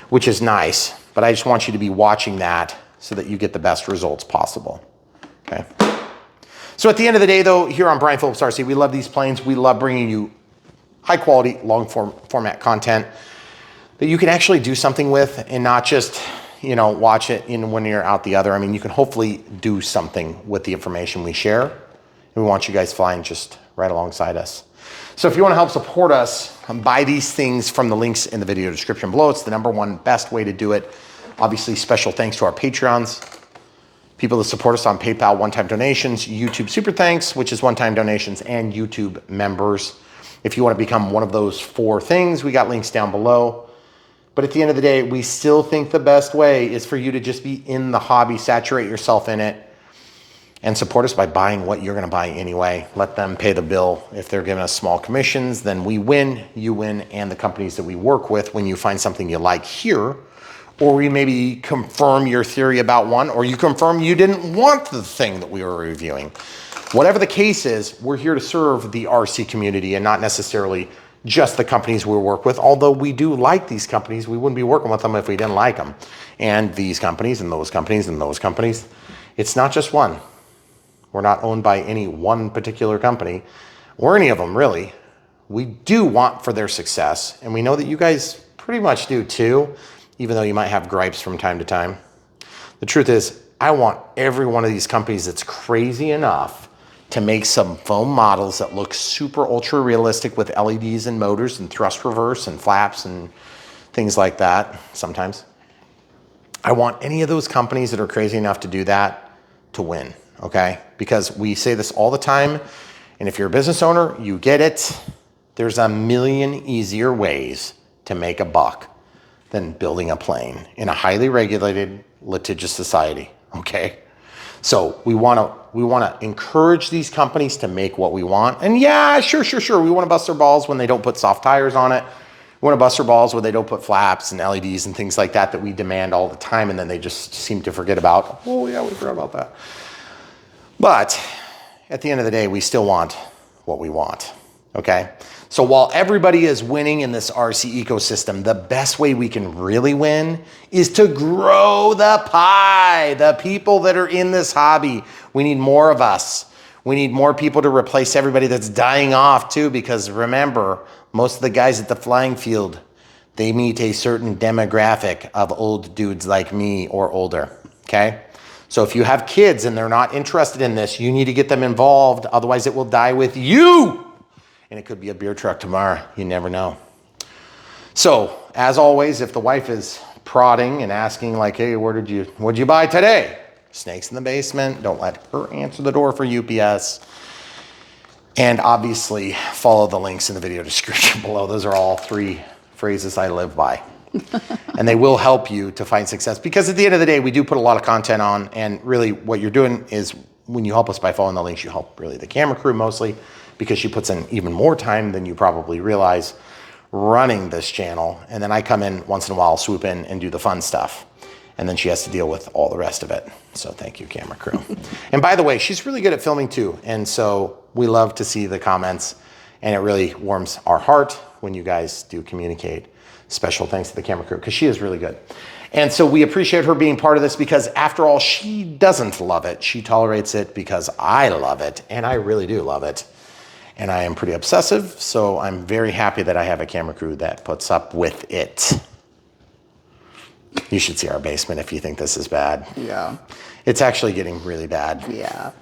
which is nice, but I just want you to be watching that so that you get the best results possible, okay? So at the end of the day though, here on Brian Phillips RC, we love these planes. We love bringing you high quality, long format content that you can actually do something with and not just, you know, watch it in one ear out the other. I mean, you can hopefully do something with the information we share. And we want you guys flying just right alongside us. So if you want to help support us, buy these things from the links in the video description below. It's the #1 best way to do it. Obviously, special thanks to our Patreons, people that support us on PayPal, one-time donations, YouTube Super Thanks, which is one-time donations, and YouTube members. If you want to become one of those 4 things, we got links down below. But at the end of the day, we still think the best way is for you to just be in the hobby, saturate yourself in it, and support us by buying what you're going to buy anyway. Let them pay the bill. If they're giving us small commissions, then we win, you win, and the companies that we work with when you find something you like here, or we maybe confirm your theory about one, or you confirm you didn't want the thing that we were reviewing. Whatever the case is, we're here to serve the RC community and not necessarily just the companies we work with. Although we do like these companies, we wouldn't be working with them if we didn't like them. And these companies and those companies and those companies, it's not just one. We're not owned by any one particular company or any of them really. We do want for their success, and we know that you guys pretty much do too, even though you might have gripes from time to time. The truth is, I want every one of these companies that's crazy enough to make some foam models that look super ultra realistic with LEDs and motors and thrust reverse and flaps and things like that sometimes. I want any of those companies that are crazy enough to do that to win, okay? Because we say this all the time, and if you're a business owner, you get it. There's a million easier ways to make a buck than building a plane in a highly regulated, litigious society, okay? So we wanna encourage these companies to make what we want. And yeah, sure. We wanna bust their balls when they don't put soft tires on it. We wanna bust their balls when they don't put flaps and LEDs and things like that we demand all the time, and then they just seem to forget about. Oh yeah, we forgot about that. But at the end of the day, we still want what we want, okay? So while everybody is winning in this RC ecosystem, the best way we can really win is to grow the pie. The people that are in this hobby, we need more of us. We need more people to replace everybody that's dying off too, because remember, most of the guys at the flying field, they meet a certain demographic of old dudes like me or older, okay? So if you have kids and they're not interested in this, you need to get them involved, otherwise it will die with you. And it could be a beer truck tomorrow. You never know. So, as always, if the wife is prodding and asking like, hey, what'd you buy today? Snakes in the basement. Don't let her answer the door for UPS. And obviously, follow the links in the video description below. Those are all 3 phrases I live by. And they will help you to find success. Because at the end of the day, we do put a lot of content on. And really, what you're doing is when you help us by following the links, you help really the camera crew mostly, because she puts in even more time than you probably realize running this channel. And then I come in once in a while, swoop in and do the fun stuff. And then she has to deal with all the rest of it. So thank you, camera crew. And by the way, she's really good at filming too. And so we love to see the comments, and it really warms our heart when you guys do communicate. Special thanks to the camera crew, because she is really good. And so we appreciate her being part of this, because after all, she doesn't love it. She tolerates it because I love it, and I really do love it. And I am pretty obsessive, so I'm very happy that I have a camera crew that puts up with it. You should see our basement if you think this is bad. Yeah. It's actually getting really bad. Yeah.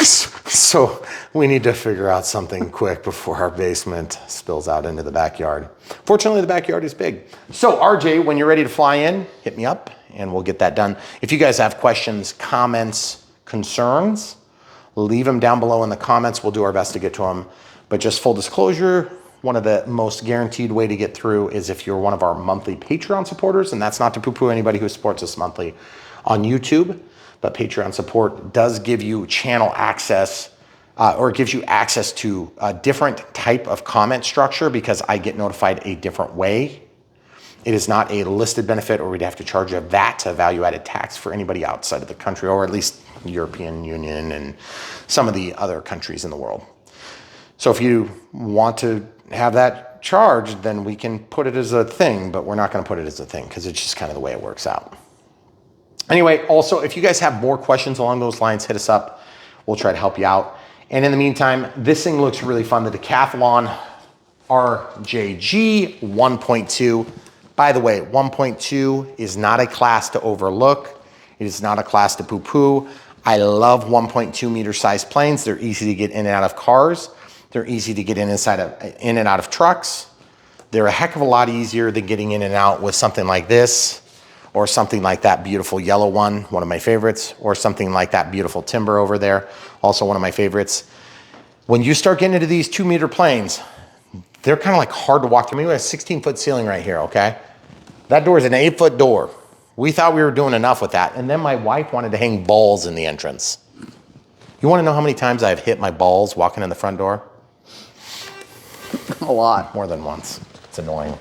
So we need to figure out something quick before our basement spills out into the backyard. Fortunately, the backyard is big. So RJ, when you're ready to fly in, hit me up and we'll get that done. If you guys have questions, comments, concerns, leave them down below in the comments. We'll do our best to get to them. But just full disclosure, one of the most guaranteed way to get through is if you're one of our monthly Patreon supporters, and that's not to poo-poo anybody who supports us monthly on YouTube, but Patreon support does give you channel access, or it gives you access to a different type of comment structure, because I get notified a different way. It is not a listed benefit, or we'd have to charge a VAT, a value-added tax, for anybody outside of the country, or at least European Union and some of the other countries in the world. So if you want to have that charged, then we can put it as a thing, but we're not going to put it as a thing because it's just kind of the way it works out. Anyway, also, if you guys have more questions along those lines, hit us up. We'll try to help you out. And in the meantime, this thing looks really fun. The Decathlon RJG 1.2. By the way, 1.2 is not a class to overlook. It is not a class to poo-poo. I love 1.2 meter size planes. They're easy to get in and out of cars. They're easy to get in and out of trucks. They're a heck of a lot easier than getting in and out with something like this, or something like that beautiful yellow one of my favorites, or something like that beautiful timber over there, also one of my favorites. When you start getting into these 2 meter planes, they're kind of like hard to walk through. I mean, we have a 16-foot ceiling right here, okay? That door is an 8-foot door. We thought we were doing enough with that. And then my wife wanted to hang balls in the entrance. You want to know how many times I've hit my balls walking in the front door? A lot. More than once. It's annoying.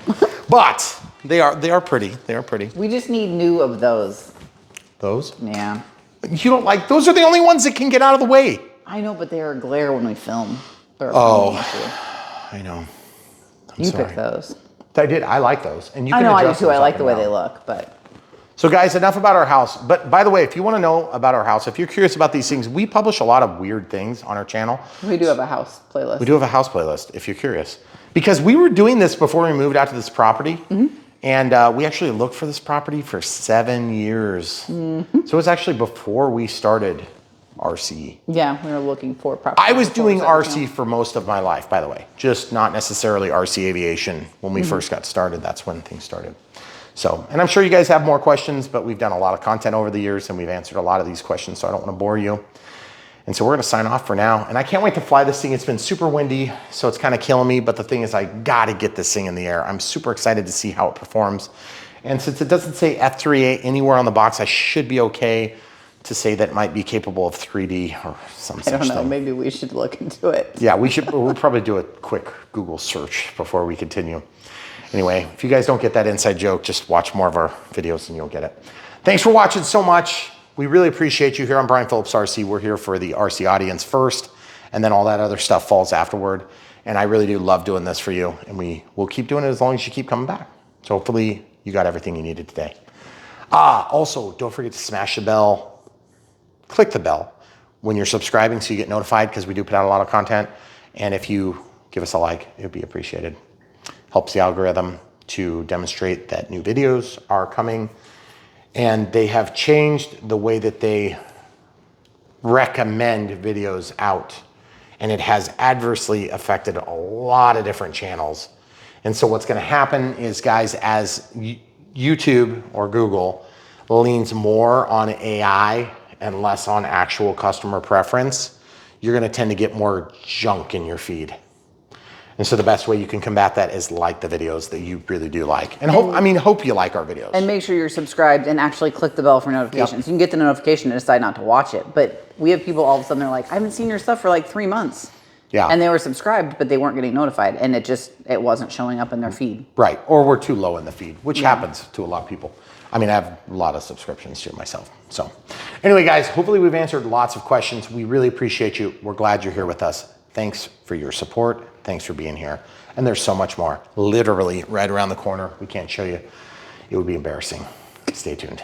But they are pretty. They are pretty. We just need new of those. Those? Yeah. You don't like, those are the only ones that can get out of the way. I know, but they are a glare when we film. I know. You pick those. I did. I like those. And you can I know, I do adjust too. those I like up the and way they down. look, but. So guys, enough about our house. But by the way, if you want to know about our house, if you're curious about these things, we publish a lot of weird things on our channel. We do have a house playlist. We do have a house playlist, if you're curious. Because we were doing this before we moved out to this property. And we actually looked for this property for 7 years. So it was actually before we started RC. Yeah, we were looking for property. I was doing RC for most of my life, by the way. Just not necessarily RC aviation. When we first got started, that's when things started. So, and I'm sure you guys have more questions, but we've done a lot of content over the years and we've answered a lot of these questions, so I don't want to bore you. And so we're going to sign off for now. And I can't wait to fly this thing. It's been super windy, so it's kind of killing me. But the thing is, I got to get this thing in the air. I'm super excited to see how it performs. And since it doesn't say F3A anywhere on the box, I should be okay to say that it might be capable of 3D or some such thing. I don't know. Maybe we should look into it. Yeah, we should. We'll probably do a quick Google search before we continue. Anyway, if you guys don't get that inside joke, just watch more of our videos and you'll get it. Thanks for watching so much. We really appreciate you here on Brian Phillips RC. We're here for the RC audience first, and then all that other stuff falls afterward. And I really do love doing this for you, and we will keep doing it as long as you keep coming back. So hopefully you got everything you needed today. Also, don't forget to smash the bell. Click the bell when you're subscribing so you get notified, because we do put out a lot of content. And if you give us a like, it would be appreciated. Helps the algorithm to demonstrate that new videos are coming. And they have changed the way that they recommend videos out. And it has adversely affected a lot of different channels. And so what's going to happen is, guys, as YouTube or Google leans more on AI and less on actual customer preference, you're going to tend to get more junk in your feed. And so the best way you can combat that is like the videos that you really do like. And hope you like our videos. And make sure you're subscribed and actually click the bell for notifications. Yep. You can get the notification and decide not to watch it. But we have people all of a sudden, they're like, I haven't seen your stuff for like 3 months. Yeah. And they were subscribed, but they weren't getting notified, and it wasn't showing up in their feed. Right, or we're too low in the feed, which Yeah. happens to a lot of people. I mean, I have a lot of subscriptions to myself. So anyway, guys, hopefully we've answered lots of questions. We really appreciate you. We're glad you're here with us. Thanks for your support. Thanks for being here. And there's so much more, literally right around the corner. We can't show you. It would be embarrassing. Stay tuned.